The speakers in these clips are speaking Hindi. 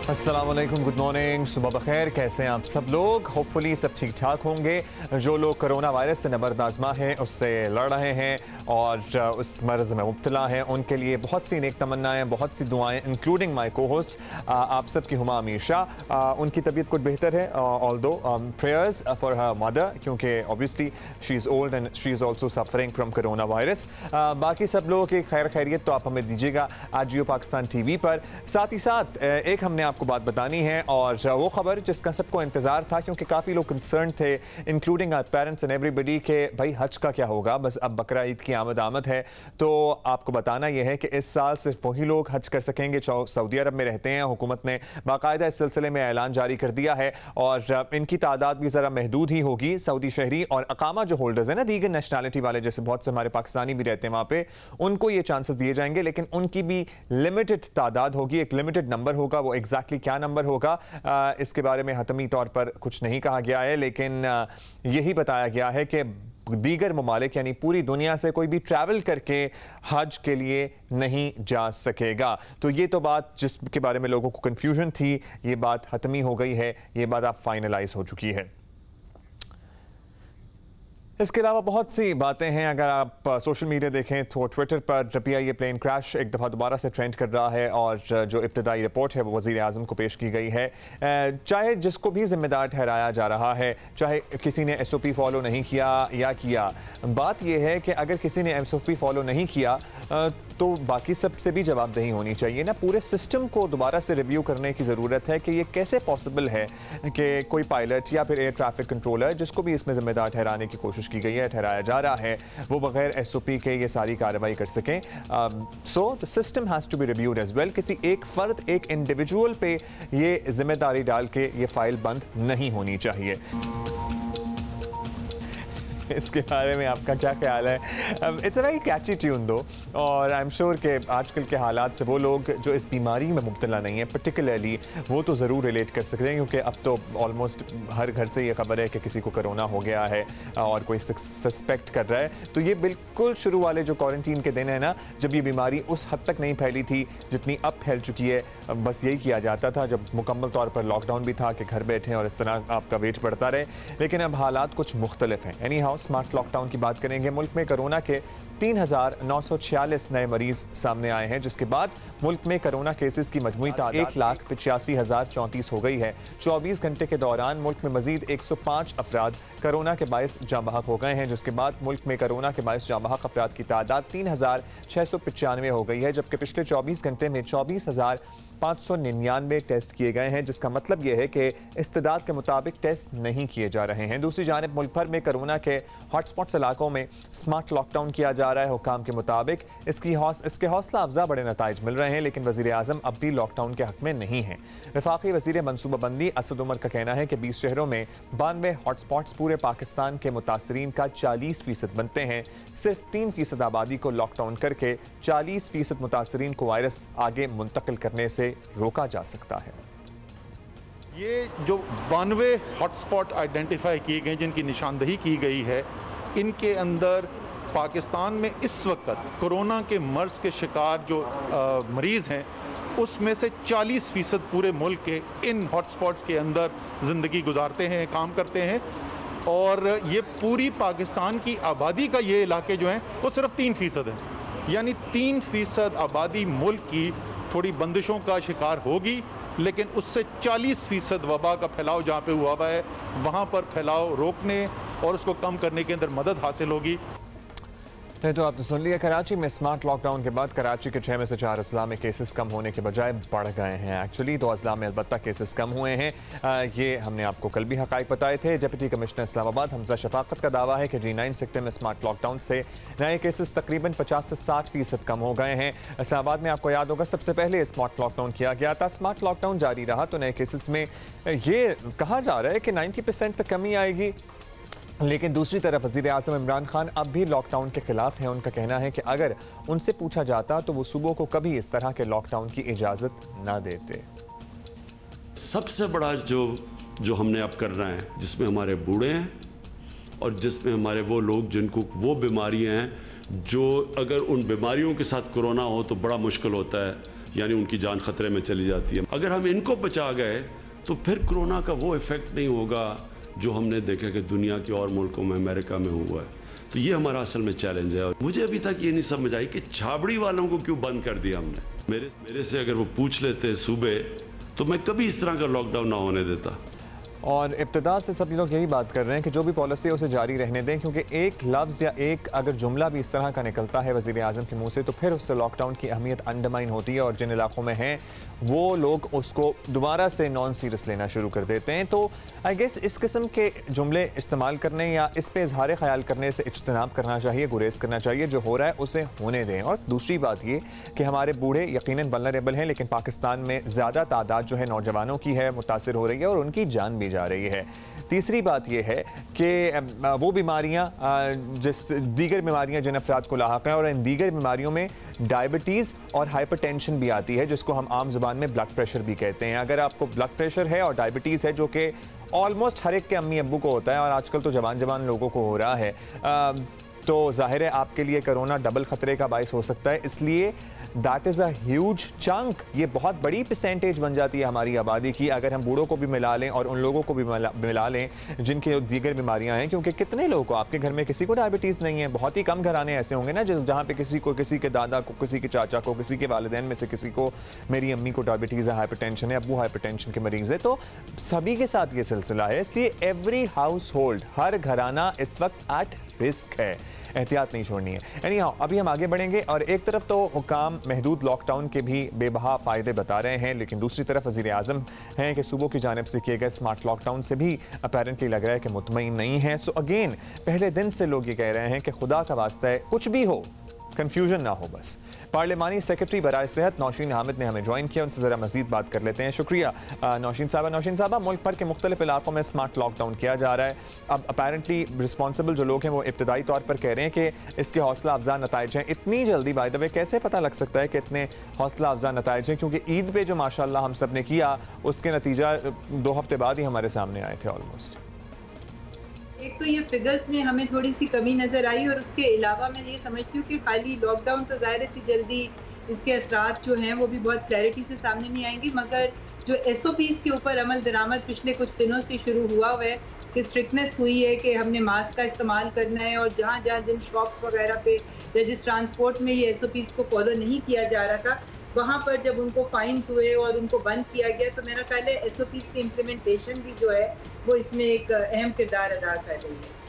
अस्सलाम वालेकुम, गुड मॉर्निंग, सुबह बखैर। कैसे हैं आप सब लोग? होपफुली सब ठीक ठाक होंगे। जो लोग कोरोना वायरस से नबर्द आजमा है उससे लड़ रहे हैं और उस मर्ज़ में मुब्तला हैं, उनके लिए बहुत सी नेक तमन्नाएं, बहुत सी दुआएं, इंक्लूडिंग माई को होस्ट आप सब की हुमा अमीर शाह। उनकी तबीयत कुछ बेहतर है, although prayers for her mother, क्योंकि obviously she is old and she is also suffering from corona virus. बाकी सब लोगों की खैर खैरियत तो आप हमें दीजिएगा आज जियो पाकिस्तान TV पर। साथ ही साथ एक हमने आपको बात बतानी है, और वो खबर जिसका सबको इंतज़ार था, क्योंकि काफ़ी लोग कंसर्न थे, including our parents and everybody, के भाई हज का क्या होगा। बस अब बकरा ईद की आमद है, तो आपको बताना यह है कि इस साल सिर्फ वही लोग हज कर सकेंगे जो सऊदी अरब में रहते हैं। हुकूमत ने बाकायदा इस सिलसिले में ऐलान जारी कर दिया है, और इनकी तादाद भी ज़रा महदूद ही होगी। सऊदी शहरी और अकामा जो होल्डर्स हैं ना, दीगर नेशनैलिटी वाले, जैसे बहुत से हमारे पाकिस्तानी भी रहते हैं वहाँ पे, उनको ये चांसेस दिए जाएंगे, लेकिन उनकी भी लिमिटेड तादाद होगी, एक लिमिटेड नंबर होगा। वो एग्जैक्टली क्या नंबर होगा इसके बारे में हतमी तौर पर कुछ नहीं कहा गया है, लेकिन यही बताया गया है कि दीगर ममालिक यानी पूरी दुनिया से कोई भी ट्रैवल करके हज के लिए नहीं जा सकेगा। तो ये तो बात जिसके बारे में लोगों को कन्फ्यूजन थी, ये बात हतमी हो गई है, ये बात अब फाइनलाइज हो चुकी है। इसके अलावा बहुत सी बातें हैं। अगर आप सोशल मीडिया देखें तो ट्विटर पर PIA प्लेन क्रैश एक दफ़ा दोबारा से ट्रेंड कर रहा है, और जो इब्तदाई रिपोर्ट है वो वज़ीर आज़म को पेश की गई है। चाहे जिसको भी जिम्मेदार ठहराया जा रहा है, चाहे किसी ने SOP फॉलो नहीं किया या किया, बात यह है कि अगर किसी ने SOP फॉलो नहीं किया तो बाकी सब से भी जवाबदेही होनी चाहिए ना। पूरे सिस्टम को दोबारा से रिव्यू करने की ज़रूरत है कि ये कैसे पॉसिबल है कि कोई पायलट या फिर एयर ट्रैफिक कंट्रोलर, जिसको भी इसमें जिम्मेदार ठहराने की कोशिश की गई है, ठहराया जा रहा है, वो बगैर SOP के ये सारी कार्रवाई कर सकें। So the system has to be reviewed as well. किसी एक फ़र्द, एक इंडिविजुअल पे ये जिम्मेदारी डाल के ये फाइल बंद नहीं होनी चाहिए। इसके बारे में आपका क्या ख्याल है? It's a very catchy tune दो, और आई एम श्योर कि आजकल के हालात से वो लोग जो इस बीमारी में मुब्तला नहीं है पर्टिकुलरली, वो तो ज़रूर रिलेट कर सकते हैं, क्योंकि अब तो ऑलमोस्ट हर घर से ये खबर है कि किसी को कोरोना हो गया है और कोई सस्पेक्ट कर रहा है। तो ये बिल्कुल शुरू वाले जो क्वारंटीन के दिन है ना, जब ये बीमारी उस हद तक नहीं फैली थी जितनी अब फैल चुकी है, बस यही किया जाता था जब मुकम्मल तौर पर लॉकडाउन भी था कि घर बैठे और इस तरह आपका वेट बढ़ता रहे। लेकिन अब हालात कुछ मुख्तलिफ हैं। एनी हाउ, स्मार्ट लॉकडाउन की बात करेंगे। मुल्क में कोरोना के 3,946 नए मरीज सामने आए हैं, जिसके बाद मुल्क में कोरोना केसेस की मजमूई तादाद 1,85,034 हो गई है। 24 घंटे के दौरान मुल्क में मजीद 105 अफराद कोरोना के बायस जाँ बहक हो गए हैं, जिसके बाद मुल्क में कोरोना के बायस जाँ बहक अफराद की तादाद 3,695 हो गई है, जबकि पिछले 24 घंटे में 24,599 टेस्ट किए गए हैं, जिसका मतलब यह है कि इस्तिदाद के मुताबिक टेस्ट नहीं किए जा रहे हैं। दूसरी जानिब मुल्क भर में कोरोना के हॉटस्पॉट्स इलाकों में स्मार्ट लॉकडाउन किया जा रहा है हुकाम के मुताबिक। इसके हौसला अफजा बड़े नताइज मिल रहे हैं, लेकिन वज़ीर आज़म अब भी लॉकडाउन के हक में नहीं हैं। वफाकी वज़ीर मनसूबाबंदी असद उमर का कहना है कि 20 शहरों में 92 हॉटस्पॉट्स पूरे पाकिस्तान के मुतासरीन का 40% बनते हैं। सिर्फ 3% आबादी को लॉकडाउन करके 40% मुतासरीन को वायरस आगे मुंतकिल करने से रोका जा सकता है। ये जो 92 हॉटस्पॉट आइडेंटिफाई किए गए, जिनकी निशानदही की गई है, इनके अंदर पाकिस्तान में इस वक्त कोरोना के मर्ज़ के शिकार जो मरीज़ हैं, उसमें से 40% पूरे मुल्क के इन हॉटस्पॉट्स के अंदर ज़िंदगी गुजारते हैं, काम करते हैं। और ये पूरी पाकिस्तान की आबादी का ये इलाके जो हैं वो सिर्फ 3% हैं, यानी 3% आबादी मुल्क की थोड़ी बंदिशों का शिकार होगी, लेकिन उससे 40% वबा का फैलाव जहाँ पे हुआ है वहाँ पर फैलाव रोकने और उसको कम करने के अंदर मदद हासिल होगी। तो आपने सुन लिया, कराची में स्मार्ट लॉकडाउन के बाद कराची के 6 में से 4 अजला में केसेस कम होने के बजाय बढ़ गए हैं। एक्चुअली 2 अजला में अलबत्ता केसेस कम हुए हैं। ये हमने आपको कल भी हक़ाइक़ बताए थे। डिप्टी कमिश्नर इस्लामाबाद हमजा शफाकत का दावा है कि G9 सेक्टर में स्मार्ट लॉकडाउन से नए केसेस तकरीबन 50 से 60% कम हो गए हैं। इस्लामाबाद में आपको याद होगा सबसे पहले स्मार्ट लॉकडाउन किया गया था। स्मार्ट लॉकडाउन जारी रहा तो नए केसेस में ये कहा जा रहा है कि 90% तक कमी आएगी, लेकिन दूसरी तरफ वज़ीर आज़म इमरान खान अब भी लॉकडाउन के खिलाफ हैं। उनका कहना है कि अगर उनसे पूछा जाता तो वो सूबों को कभी इस तरह के लॉकडाउन की इजाज़त ना देते। सबसे बड़ा जो हमने अब करना है, जिसमें हमारे बूढ़े हैं और जिसमें हमारे वो लोग जिनको वो बीमारियां हैं जो अगर उन बीमारियों के साथ कोरोना हो तो बड़ा मुश्किल होता है, यानी उनकी जान खतरे में चली जाती है। अगर हम इनको बचा गए तो फिर कोरोना का वो इफ़ेक्ट नहीं होगा जो हमने देखा कि दुनिया के और मुल्कों में, अमेरिका में हुआ है। तो ये हमारा असल में चैलेंज है। और मुझे अभी तक ये नहीं समझ आई कि छाबड़ी वालों को क्यों बंद कर दिया हमने। मेरे से अगर वो पूछ लेते सूबे तो मैं कभी इस तरह का लॉकडाउन ना होने देता। और इब्तिदा से सभी लोग यही बात कर रहे हैं कि जो भी पॉलिसी है उसे जारी रहने दें, क्योंकि एक लफ्ज़ या एक अगर जुमला भी इस तरह का निकलता है वज़ीर आज़म के मुंह से तो फिर उससे लॉकडाउन की अहमियत अंडरमाइन होती है और जिन इलाकों में हैं वो लोग उसको दोबारा से नॉन सीरियस लेना शुरू कर देते हैं। तो आई गेस इस किस्म के जुमले इस्तेमाल करने या इस पे इजहार ख्याल करने से इज्तनाब करना चाहिए, गुरेज करना चाहिए। जो हो रहा है उसे होने दें। और दूसरी बात ये कि हमारे बूढ़े यकीनन वल्नरेबल हैं, लेकिन पाकिस्तान में ज़्यादा तादाद जो है नौजवानों की है, मुतासिर हो रही है और उनकी जान भी जा रही है। तीसरी बात यह है कि वो बीमारियां जिस दीगर बीमारियां जिन अफराद को लाहक हैं और इन दीगर बीमारियों में डायबिटीज़ और हाइपरटेंशन भी आती है, जिसको हम आम ज़ुबान में ब्लड प्रेशर भी कहते हैं। अगर आपको ब्लड प्रेशर है और डायबिटीज़ है, जो कि ऑलमोस्ट हर एक के अम्मी अब्बू को होता है और आजकल तो जवान लोगों को हो रहा है, तो जाहिर है आपके लिए कोरोना डबल ख़तरे का बाइस हो सकता है। इसलिए that is a huge chunk, ये बहुत बड़ी परसेंटेज बन जाती है हमारी आबादी की अगर हम बूढ़ों को भी मिला लें और उन लोगों को भी मिला लें जिनके दीगर बीमारियां हैं। क्योंकि कितने लोगों को, आपके घर में किसी को डायबिटीज़ नहीं है, बहुत ही कम घराने ऐसे होंगे ना जहाँ पे किसी को, किसी के दादा को, किसी के चाचा को, किसी के वालिदैन में से किसी को, मेरी अम्मी को डायबिटीज़ है, हाइपरटेंशन है, अब्बू हाइपरटेंशन के मरीज़ है, तो सभी के साथ ये सिलसिला है। इसलिए एवरी हाउस होल्ड, हर घराना इस वक्त एट रिस्क है, एहतियात नहीं छोड़नी है। यानी हाँ, अभी हम आगे बढ़ेंगे और एक तरफ तो हुकाम महदूद लॉकडाउन के भी बेबहा फ़ायदे बता रहे हैं, लेकिन दूसरी तरफ वज़ीर आज़म हैं कि सूबों की जानिब से किए गए स्मार्ट लॉकडाउन से भी अपेरेंटली लग रहा है कि मुतमईन नहीं है। सो अगेन पहले दिन से लोग ये कह रहे हैं कि खुदा का वास्ता है कुछ भी हो, कन्फ्यूजन ना हो बस। पार्लिमानी सेक्रेटरी बराए सेहत नौशीन हामिद ने हमें ज्वाइन किया, उनसे ज़रा मज़ीद बात कर लेते हैं। शुक्रिया नौशीन साहबा, मुल्क भर के मुख्तलिफ इलाकों में स्मार्ट लॉकडाउन किया जा रहा है। अब अपेरेंटली रिस्पॉन्सिबल जो लोग हैं वो इब्तदाई तौर पर कह रहे हैं कि इसके हौसला अफजा नताइज हैं। इतनी जल्दी बाय द वे कैसे पता लग सकता है कि इतने हौसला अफजा नताइज हैं? क्योंकि ईद पे जो माशाअल्लाह हम सब ने किया उसके नतीजा 2 हफ्ते बाद ही हमारे सामने आए थे ऑलमोस्ट। एक तो ये फिगर्स में हमें थोड़ी सी कमी नज़र आई और उसके अलावा मैं ये समझती हूँ कि खाली लॉकडाउन तो ज़ाहिर है जल्दी इसके असरात जो हैं वो भी बहुत क्लैरिटी से सामने नहीं आएंगी, मगर जो SOPs के ऊपर अमल दरामद पिछले कुछ दिनों से शुरू हुआ है कि स्ट्रिक्टनेस हुई है कि हमने मास्क का इस्तेमाल करना है और जहाँ जिन शॉप्स वगैरह पे या जिस ट्रांसपोर्ट में ये SOPs को फॉलो नहीं किया जा रहा था वहाँ पर जब उनको फाइन्स हुए और उनको बंद किया गया, तो मेरा ख्याल है SOPs की इम्प्लीमेंटेशन भी जो है वो इसमें एक अहम किरदार अदा कर रही है।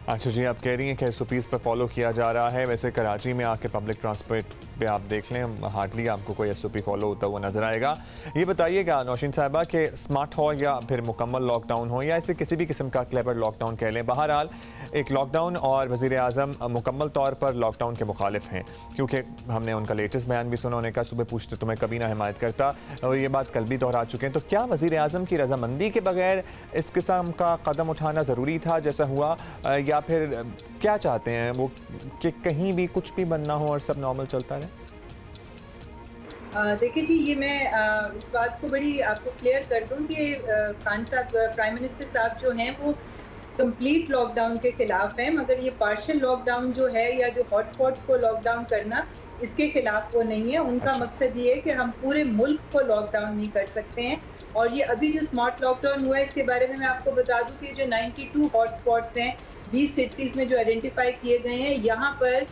अच्छा जी, आप कह रही हैं कि SOPs पर फॉलो किया जा रहा है। वैसे कराची में आके पब्लिक ट्रांसपोर्ट पे आप देख लें, हार्डली आपको कोई SOP फॉलो होता हुआ नजर आएगा। ये बताइएगा नौशीन साहिबा कि स्मार्ट हो या फिर मुकम्मल लॉकडाउन हो या इसे किसी भी किस्म का क्लेवर लॉकडाउन कह लें, बहरहाल एक लॉकडाउन और वज़ीर आज़म मुकम्मल तौर पर लॉकडाउन के मुखालिफ हैं, क्योंकि हमने उनका लेटेस्ट बयान भी सुना, उन्होंने कहा सुबह पूछते तो मैं कभी ना हिमायत करता, और ये बात कल भी दोहरा चुके हैं। तो क्या वज़ीर आज़म की रजामंदी के बगैर इस किस्म का कदम उठाना ज़रूरी था जैसा हुआ, या फिर क्या चाहते हैं वो कि कहीं भी कुछ भी बनना हो और सब नॉर्मल चलता रहे? देखिए जी, ये मैं इस बात को बड़ी आपको क्लियर कर दूं कि खान साहब, प्राइम मिनिस्टर साहब जो हैं वो कंप्लीट लॉकडाउन के खिलाफ हैं, मगर ये पार्शियल लॉकडाउन जो है या जो हॉटस्पॉट्स को लॉकडाउन करना, इसके खिलाफ वो नहीं है। उनका मकसद ये है कि हम पूरे मुल्क को लॉकडाउन नहीं कर सकते हैं। और ये अभी जो स्मार्ट लॉकडाउन हुआ है इसके बारे में मैं आपको बता दूं कि जो 92 हॉटस्पॉट्स हैं 20 सिटीज़ में जो आइडेंटिफाई किए गए हैं, यहाँ पर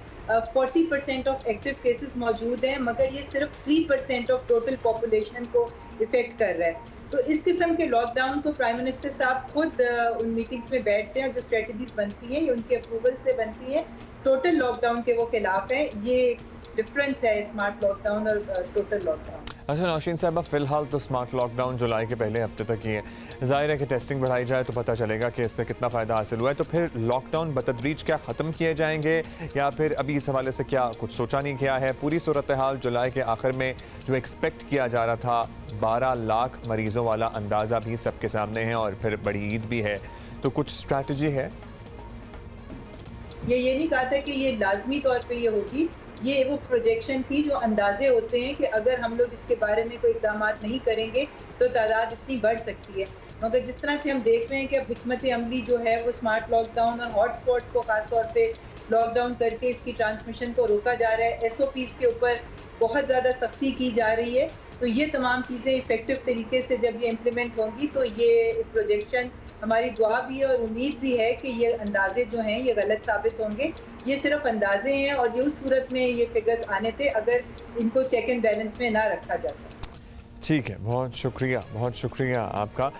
40% ऑफ एक्टिव केसेस मौजूद हैं, मगर ये सिर्फ 3% ऑफ टोटल पॉपुलेशन को इफेक्ट कर रहा है। तो इस किस्म के लॉकडाउन को प्राइम मिनिस्टर साहब खुद उन मीटिंग्स में बैठते हैं और जो स्ट्रेटजीज बनती हैं ये उनके अप्रूवल से बनती है। टोटल लॉकडाउन के वो खिलाफ है। ये डिफरेंस है स्मार्ट लॉकडाउन और टोटल लॉकडाउन। अच्छा नौशीन साहब, फ़िलहाल तो स्मार्ट लॉकडाउन जुलाई के पहले हफ्ते तक ही है। ज़ाहिर है कि टेस्टिंग बढ़ाई जाए तो पता चलेगा कि इससे कितना फ़ायदा हासिल हुआ है। तो फिर लॉकडाउन बतदरीज क्या ख़त्म किए जाएंगे या फिर अभी इस हवाले से क्या कुछ सोचा नहीं गया है? पूरी सूरत हाल जुलाई के आखिर में जो एक्सपेक्ट किया जा रहा था 12 लाख मरीज़ों वाला अंदाज़ा भी सबके सामने है और फिर बड़ी ईद भी है, तो कुछ स्ट्रैटेजी है? ये नहीं कहा था कि ये लाजमी तौर पे ये होगी, ये वो प्रोजेक्शन थी, जो अंदाजे होते हैं कि अगर हम लोग इसके बारे में कोई इक़दाम नहीं करेंगे तो तादाद इतनी बढ़ सकती है। मगर जिस तरह से हम देख रहे हैं कि अब हिकमत अमली जो है वो स्मार्ट लॉकडाउन और हॉट स्पॉट्स को खास तौर पे लॉकडाउन करके इसकी ट्रांसमिशन को रोका जा रहा है। SOPs के ऊपर बहुत ज़्यादा सख्ती की जा रही है। तो ये तमाम चीज़ें इफ़ेक्टिव तरीके से जब ये इम्प्लीमेंट होंगी तो ये प्रोजेक्शन, हमारी दुआ भी है और उम्मीद भी है कि ये अंदाजे जो हैं ये गलत साबित होंगे। ये सिर्फ अंदाजे हैं और ये उस सूरत में ये फिगर्स आने थे अगर इनको चेक एंड बैलेंस में ना रखा जाता। ठीक है, बहुत शुक्रिया आपका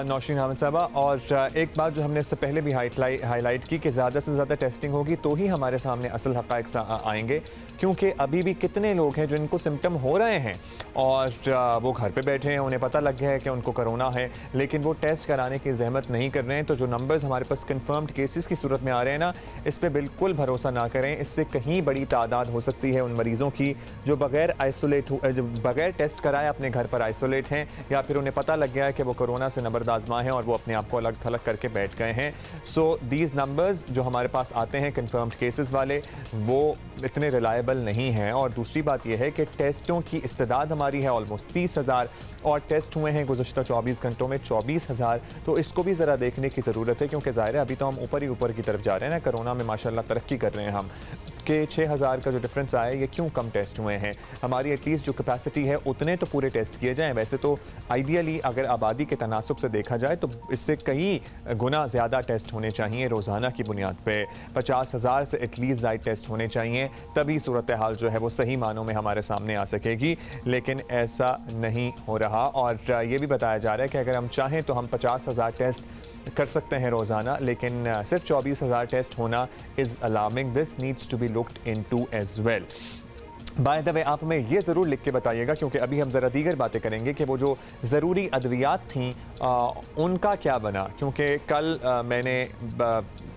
नौशीन हामिद साहबा। और एक बात जो हमने इससे पहले भी हाईलाइट की कि ज़्यादा से ज़्यादा टेस्टिंग होगी तो ही हमारे सामने असल हक़ाइक़ आएंगे, क्योंकि अभी भी कितने लोग हैं जो इनको सिम्टम हो रहे हैं और वो घर पे बैठे हैं, उन्हें पता लग गया है कि उनको कोरोना है, लेकिन वो टेस्ट कराने की ज़हमत नहीं कर रहे हैं। तो जो नंबर्स हमारे पास कन्फर्म्ड केसेस की सूरत में आ रहे हैं ना, इस पर बिल्कुल भरोसा ना करें। इससे कहीं बड़ी तादाद हो सकती है उन मरीज़ों की जो बगैर टेस्ट कराए अपने घर पर आइसोलेट हैं, या फिर उन्हें पता लग गया है कि वो कोरोना से नंबर आज़मा हैं और वो अपने आप को अलग थलग करके बैठ गए हैं। सो दीज नंबर्स जो हमारे पास आते हैं कन्फर्म्ड केसेस वाले, वो इतने रिलायबल नहीं हैं। और दूसरी बात यह है कि टेस्टों की इस्तेदाद हमारी है ऑलमोस्ट 30,000 और टेस्ट हुए हैं गुज़श्ता 24 घंटों में 24,000। तो इसको भी ज़रा देखने की ज़रूरत है, क्योंकि ज़ाहिर है अभी तो हम ऊपर ही ऊपर की तरफ जा रहे हैं ना, कोरोना में माशाल्लाह तरक्की कर रहे हैं हम, कि 6,000 का जो डिफरेंस आया ये क्यों कम टेस्ट हुए हैं। हमारी एटलीस्ट जो कैपेसिटी है उतने तो पूरे टेस्ट किए जाएं। वैसे तो आइडियली अगर आबादी के तनासुब से देखा जाए तो इससे कई गुना ज़्यादा टेस्ट होने चाहिए रोज़ाना की बुनियाद पे। 50,000 से एटलीस्ट ज़ायद टेस्ट होने चाहिए, तभी सूरत हाल जो है वो सही मानों में हमारे सामने आ सकेगी, लेकिन ऐसा नहीं हो रहा। और ये भी बताया जा रहा है कि अगर हम चाहें तो हम 50,000 टेस्ट कर सकते हैं रोज़ाना, लेकिन सिर्फ 24,000 टेस्ट होना is alarming. This needs to be looked into as well. By the way आप हमें ये ज़रूर लिख के बताइएगा, क्योंकि अभी हम ज़रा दीगर बातें करेंगे कि वो जो ज़रूरी अद्वियात थीं उनका क्या बना। क्योंकि कल मैंने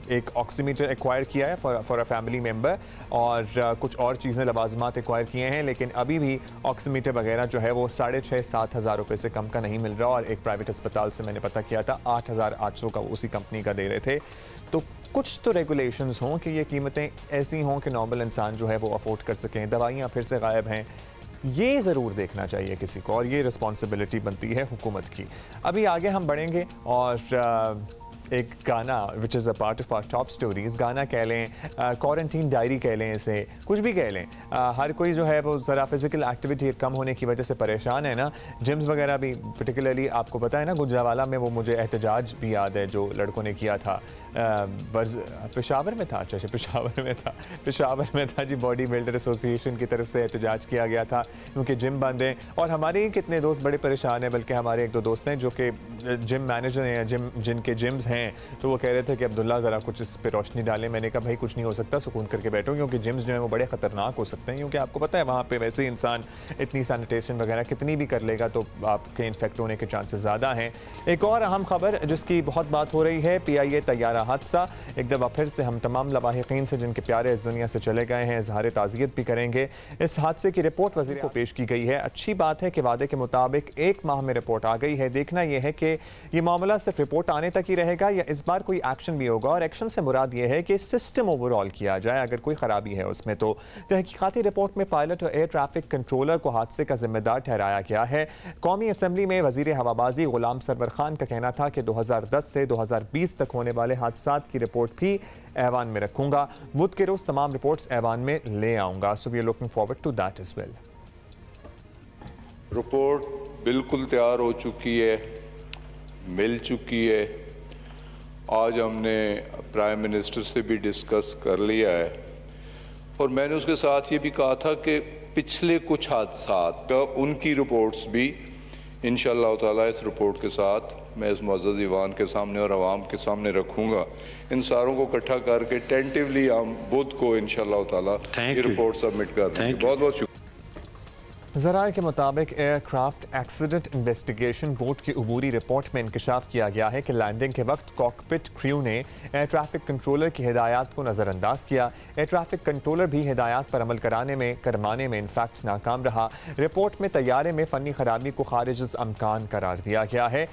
एक ऑक्सीमीटर एक्वायर किया है फॉर अ फैमिली मेम्बर, और कुछ और चीज़ें लवाजमात एक्वायर किए हैं, लेकिन अभी भी ऑक्सीमीटर वगैरह जो है वो 6,500-7 हज़ार रुपये से कम का नहीं मिल रहा। और एक प्राइवेट अस्पताल से मैंने पता किया था 8,800 का उसी कंपनी का दे रहे थे। तो कुछ तो रेगुलेशंस हों कि ये कीमतें ऐसी हों कि नॉर्मल इंसान जो है वो अफोर्ड कर सकें। दवाइयाँ फिर से गायब हैं, ये ज़रूर देखना चाहिए किसी को, और ये रिस्पॉन्सिबिलिटी बनती है हुकूमत की। अभी आगे हम बढ़ेंगे और एक गाना which is a part of our top stories, गाना कह लें, क्वारंटीन डायरी कह लें, इसे कुछ भी कह लें। हर कोई जो है वो ज़रा फिज़िकल एक्टिविटी कम होने की वजह से परेशान है ना। जिम्स वगैरह भी, पर्टिकुलरली आपको पता है ना गुजरावाला में वो मुझे एहतजाज भी याद है जो लड़कों ने किया था। पेशावर में था, अच्छा पेशावर में था जी। बॉडी बिल्डर एसोसिएशन की तरफ से एहतजाज किया गया था क्योंकि जिम बंद है। और हमारे ही कितने दोस्त बड़े परेशान हैं, बल्कि हमारे एक दो दोस्त हैं जो कि जिम मैनेजर हैं, जिनके जिम्स हैं, तो वो कह रहे थे कि अब्दुल्ला ज़रा कुछ इस पर रोशनी डालें। मैंने कहा भाई कुछ नहीं हो सकता, सुकून करके बैठो, क्योंकि जिम्स जो है वो बड़े ख़तरनाक हो सकते हैं। क्योंकि आपको पता है वहाँ पे वैसे ही इंसान इतनी सैनिटेशन वगैरह कितनी भी कर लेगा तो आपके इन्फेक्ट होने के चांसेस ज़्यादा हैं। एक और अहम खबर जिसकी बहुत बात हो रही है, PIA तैयारा हादसा। एक दफ़ा फिर से हम तमाम लवाहिकीन से जिनके प्यारे इस दुनिया से चले गए हैं इज़हार ताज़ियत भी करेंगे। इस हादसे की रिपोर्ट वज़ीर को पेश की गई है। अच्छी बात है कि वादे के मुताबिक 1 माह में रिपोर्ट आ गई है। देखना यह है कि ये मामला सिर्फ रिपोर्ट आने तक ही रहेगा या इस बार कोई एक्शन भी होगा। और एक्शन से मुराद ये है कि सिस्टम ओवरऑल किया जाए, अगर कोई ख़राबी है उसमें। तो तहकीकाती रिपोर्ट में पायलट और एयर ट्रैफिक कंट्रोलर को हादसे का जिम्मेदार ठहराया गया है। कौमी असम्बली में वज़ीर हवाबाजी गुलाम सरवर खान का कहना था कि 2010 से 2020 तक होने वाले हादसात की रिपोर्ट भी ऐवान में रखूंगा। बुध के रोज तमाम रिपोर्ट्स ऐवान में ले आऊंगा। So we are looking forward to that as well. Report बिल्कुल तैयार हो चुकी है, मिल चुकी है। आज हमने प्राइम मिनिस्टर से भी डिस्कस कर लिया है और मैंने उसके साथ ये भी कहा था कि पिछले कुछ हादसात उनकी रिपोर्ट्स भी इंशाअल्लाह ताला इस रिपोर्ट के साथ मैं इस मुअज़्ज़ज़ ईवान के सामने और आवाम के सामने रखूँगा। इन सारों को इकट्ठा करके टेंटिवली हम बुध को इंशाअल्लाह ताला ये रिपोर्ट सबमिट कर देंगे। बहुत बहुत शुक्रिया। ज़राए के मुताबिक एयरक्राफ्ट एक्सीडेंट इन्वेस्टिगेशन बोर्ड की अबूरी रिपोर्ट में इंकशाफ किया गया है कि लैंडिंग के वक्त कॉकपिट क्रू ने एयर ट्रैफिक कंट्रोलर की हिदायत को नज़रअंदाज किया। एयर ट्रैफिक कंट्रोलर भी हिदायत पर अमल करवाने में इनफैक्ट नाकाम रहा। रिपोर्ट में तैयारे में फ़नी खराबी को खारिज अमकान करार दिया गया है।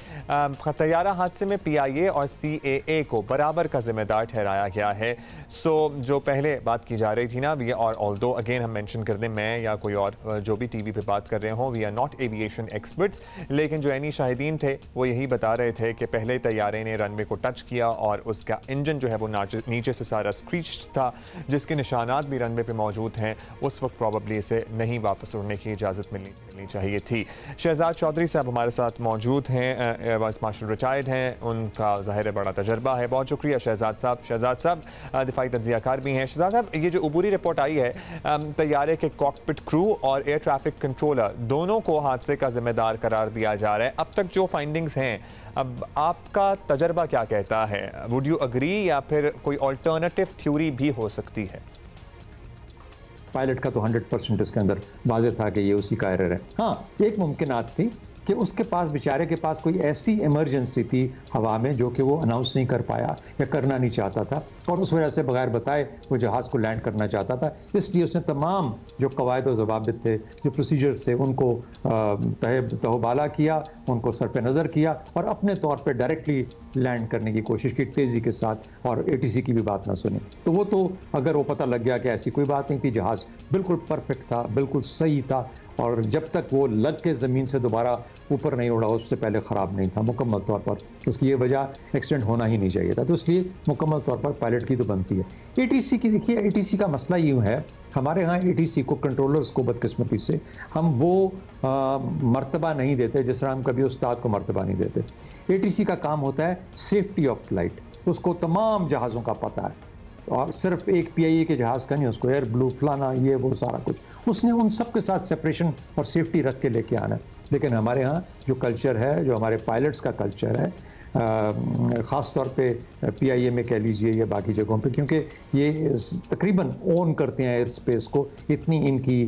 तैयारा हादसे में PIA और CAA को बराबर का जिम्मेदार ठहराया गया है। सो जो पहले बात की जा रही थी ना, और ऑल्दो अगेन हम मेंशन कर दें, मैं या कोई और जो भी TV टीवी पे बात कर रहे हों। We are not aviation experts, लेकिन जो ऐनी शाहिदीन थे वो यही बता रहे थे कि पहले तैयारे ने रनवे को टच किया और उसका इंजन जो है वो नीचे से सारा स्क्रीच था, जिसके निशानात भी रनवे पे मौजूद हैं। उस वक्त प्रॉबली इसे नहीं वापस उड़ने की इजाज़त मिलनी चाहिए थी। शहजाद चौधरी साहब हमारे साथ मौजूद हैं, वाइस मार्शल रिटायर्ड हैं, उनका ज़ाहिर है बड़ा तजर्बा है। बहुत शुक्रिया शहजाद साहब। शहजाद साहब दिफाई तज्ज़ियाकार भी हैं। शहजाद साहब, ये जो अबूरी रिपोर्ट आई है, तैयारे के कॉकपिट क्रू और एयर ट्रैफिक कंट्रोलर दोनों को हादसे का जिम्मेदार करार दिया जा रहा है। अब तक जो फाइंडिंग्स हैं, अब आपका तजर्बा क्या कहता है? वुड यू अग्री या फिर कोई ऑल्टरनेटिव थ्योरी भी हो सकती है? पायलट का तो 100% इसके अंदर वाज़ेह था कि ये उसी का एरर है। हाँ, एक मुमकिनात थी कि उसके पास, बेचारे के पास कोई ऐसी इमरजेंसी थी हवा में जो कि वो अनाउंस नहीं कर पाया या करना नहीं चाहता था, और उस वजह से बगैर बताए वो जहाज़ को लैंड करना चाहता था। इसलिए उसने तमाम जो कवायद और ज़वाबित थे, जो प्रोसीजर्स थे, उनको तहबाला किया, उनको सर पे नज़र किया और अपने तौर पे डायरेक्टली लैंड करने की कोशिश की तेज़ी के साथ, और ATC की भी बात ना सुनी। तो वो तो अगर वो पता लग गया कि ऐसी कोई बात नहीं थी, जहाज़ बिल्कुल परफेक्ट था, बिल्कुल सही था, और जब तक वो लग के ज़मीन से दोबारा ऊपर नहीं उड़ा उससे पहले ख़राब नहीं था मुकम्मल तौर पर। उसकी ये वजह एक्सीडेंट होना ही नहीं चाहिए था, तो इसलिए मुकम्मल तौर पर पायलट की तो बनती है। ATC की देखिए, ATC का मसला यूँ है, हमारे यहाँ ATC को, कंट्रोलर्स को बदकिस्मती से हम वो मर्तबा नहीं देते जिस तरह हम कभी उस्ताद को मर्तबा नहीं देते। ATC का काम होता है सेफ्टी ऑफ फ्लाइट, उसको तमाम जहाज़ों का पता है, और सिर्फ एक PIA के जहाज़ का नहीं, उसको एयर ब्लू फलाना ये वो सारा कुछ, उसने उन सब के साथ सेपरेशन और सेफ्टी रख के लेके आना है। लेकिन हमारे यहाँ जो कल्चर है, जो हमारे पायलट्स का कल्चर है, ख़ास तौर पे PIA में कह लीजिए या बाकी जगहों पे, क्योंकि ये तकरीबन ओन करते हैं एयर स्पेस को, इतनी इनकी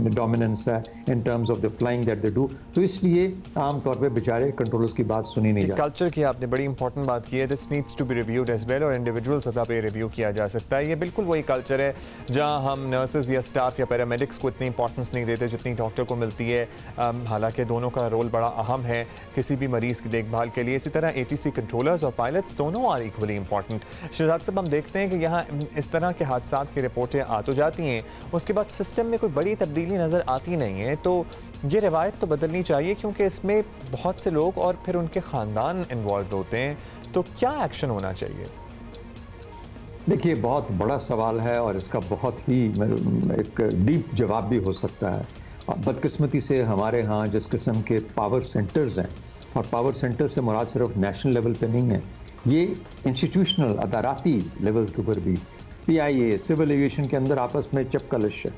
डोमिनेंस है in terms of the flying that they do, तो इसलिए आम तौर पे बेचारे कंट्रोलर्स की बात सुनी नहीं जाती। कल्चर की आपने बड़ी इंपॉर्टेंट बात की है, this needs to be reviewed as well, और इंडिविजुअल सतह पे रिव्यू किया जा सकता है। ये बिल्कुल वही कल्चर है जहाँ हम नर्सेज या स्टाफ या पैरामेडिक्स को इतनी इंपॉर्टेंस नहीं देते जितनी डॉक्टर को मिलती है। हालांकि दोनों का रोल बड़ा अहम है किसी भी मरीज़ की देखभाल के लिए। इसी तरह ATC कंट्रोलर्स और पायलट्स दोनों आर इक्वली इंपॉर्टेंट। शहजाद साहब, हम देखते हैं कि यहाँ इस तरह के हादसात की रिपोर्टें आ तो जाती हैं, उसके बाद सिस्टम में कोई बड़ी तब्दीली नज़र आती नहीं है। तो ये रिवायत तो बदलनी चाहिए, क्योंकि इसमें बहुत से लोग और फिर उनके ख़ानदान इन्वॉल्व होते हैं। तो क्या एक्शन होना चाहिए? देखिए, बहुत बड़ा सवाल है और इसका बहुत ही एक डीप जवाब भी हो सकता है। बदकिस्मती से हमारे यहाँ जिस किस्म के पावर सेंटर्स हैं, और पावर सेंटर से मुराद सिर्फ नेशनल लेवल पे नहीं है, ये इंस्टीट्यूशनल अदाराती लेवल के ऊपर भी PIA सिविल एविएशन के अंदर आपस में चपकलश है,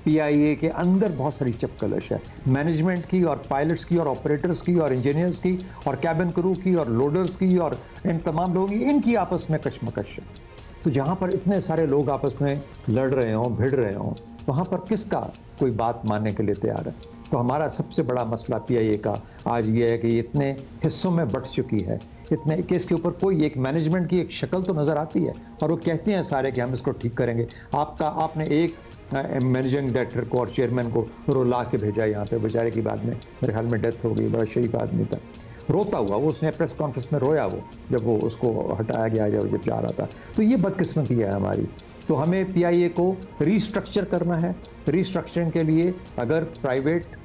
PIA के अंदर बहुत सारी चपकलश है, मैनेजमेंट की और पायलट्स की और ऑपरेटर्स की और इंजीनियर्स की और कैबिन क्रू की और लोडर्स की और इन तमाम लोगों की, इनकी आपस में कशमकश है। तो जहाँ पर इतने सारे लोग आपस में लड़ रहे हों, भिड़ रहे हों, वहाँ पर किसका कोई बात मानने के लिए तैयार है? तो हमारा सबसे बड़ा मसला PIA का आज ये है कि इतने हिस्सों में बंट चुकी है, इतने कि इसके ऊपर कोई एक मैनेजमेंट की एक शक्ल तो नज़र आती है, और वो कहते हैं सारे कि हम इसको ठीक करेंगे। आपने एक मैनेजिंग डायरेक्टर को और चेयरमैन को रुला के भेजा यहाँ पे, बेचारे की बाद में मेरे ख्याल में डेथ हो गई, बड़ा शरीफ आदमी था, रोता हुआ वो, उसने प्रेस कॉन्फ्रेंस में रोया वो, जब वो उसको हटाया गया जब जा रहा था। तो ये बदकिस्मती है हमारी। तो हमें PIA को रीस्ट्रक्चर करना है। रीस्ट्रक्चरिंग के लिए अगर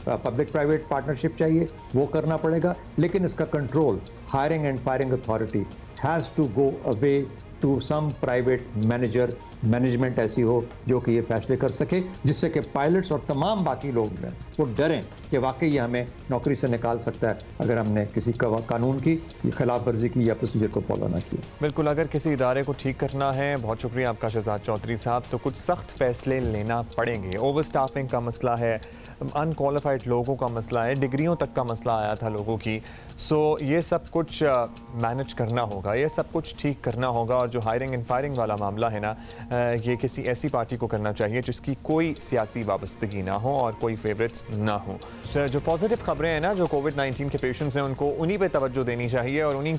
पब्लिक प्राइवेट पार्टनरशिप चाहिए वो करना पड़ेगा, लेकिन इसका control, hiring and firing authority has to go away to some private management ऐसी हो जो कि ये फैसले कर सके, जिससे कि पायलट्स और तमाम बाकी लोग हैं वो डरें कि वाकई ये हमें नौकरी से निकाल सकता है अगर हमने किसी कानून की खिलाफ वर्जी की या प्रोसीजर को फॉलो ना किया। बिल्कुल, अगर किसी इदारे को ठीक करना है, बहुत शुक्रिया आपका शहजाद चौधरी साहब, तो कुछ सख्त फैसले लेना पड़ेंगे। ओवर स्टाफिंग का मसला है, अनक्वालिफाइड लोगों का मसला है, डिग्रियों तक का मसला आया था लोगों की। सो ये सब कुछ मैनेज करना होगा, ये सब कुछ ठीक करना होगा। और जो हायरिंग एंड फायरिंग वाला मामला है ना, ये किसी ऐसी पार्टी को करना चाहिए जिसकी कोई सियासी वाबस्तगी ना हो और कोई फेवरेट्स ना हो। जो पॉजिटिव खबरें हैं ना, जो कोविड-19 के पेशेंट्स हैं, उनको उन्हीं पे तवज्जो देनी चाहिए और उन्हीं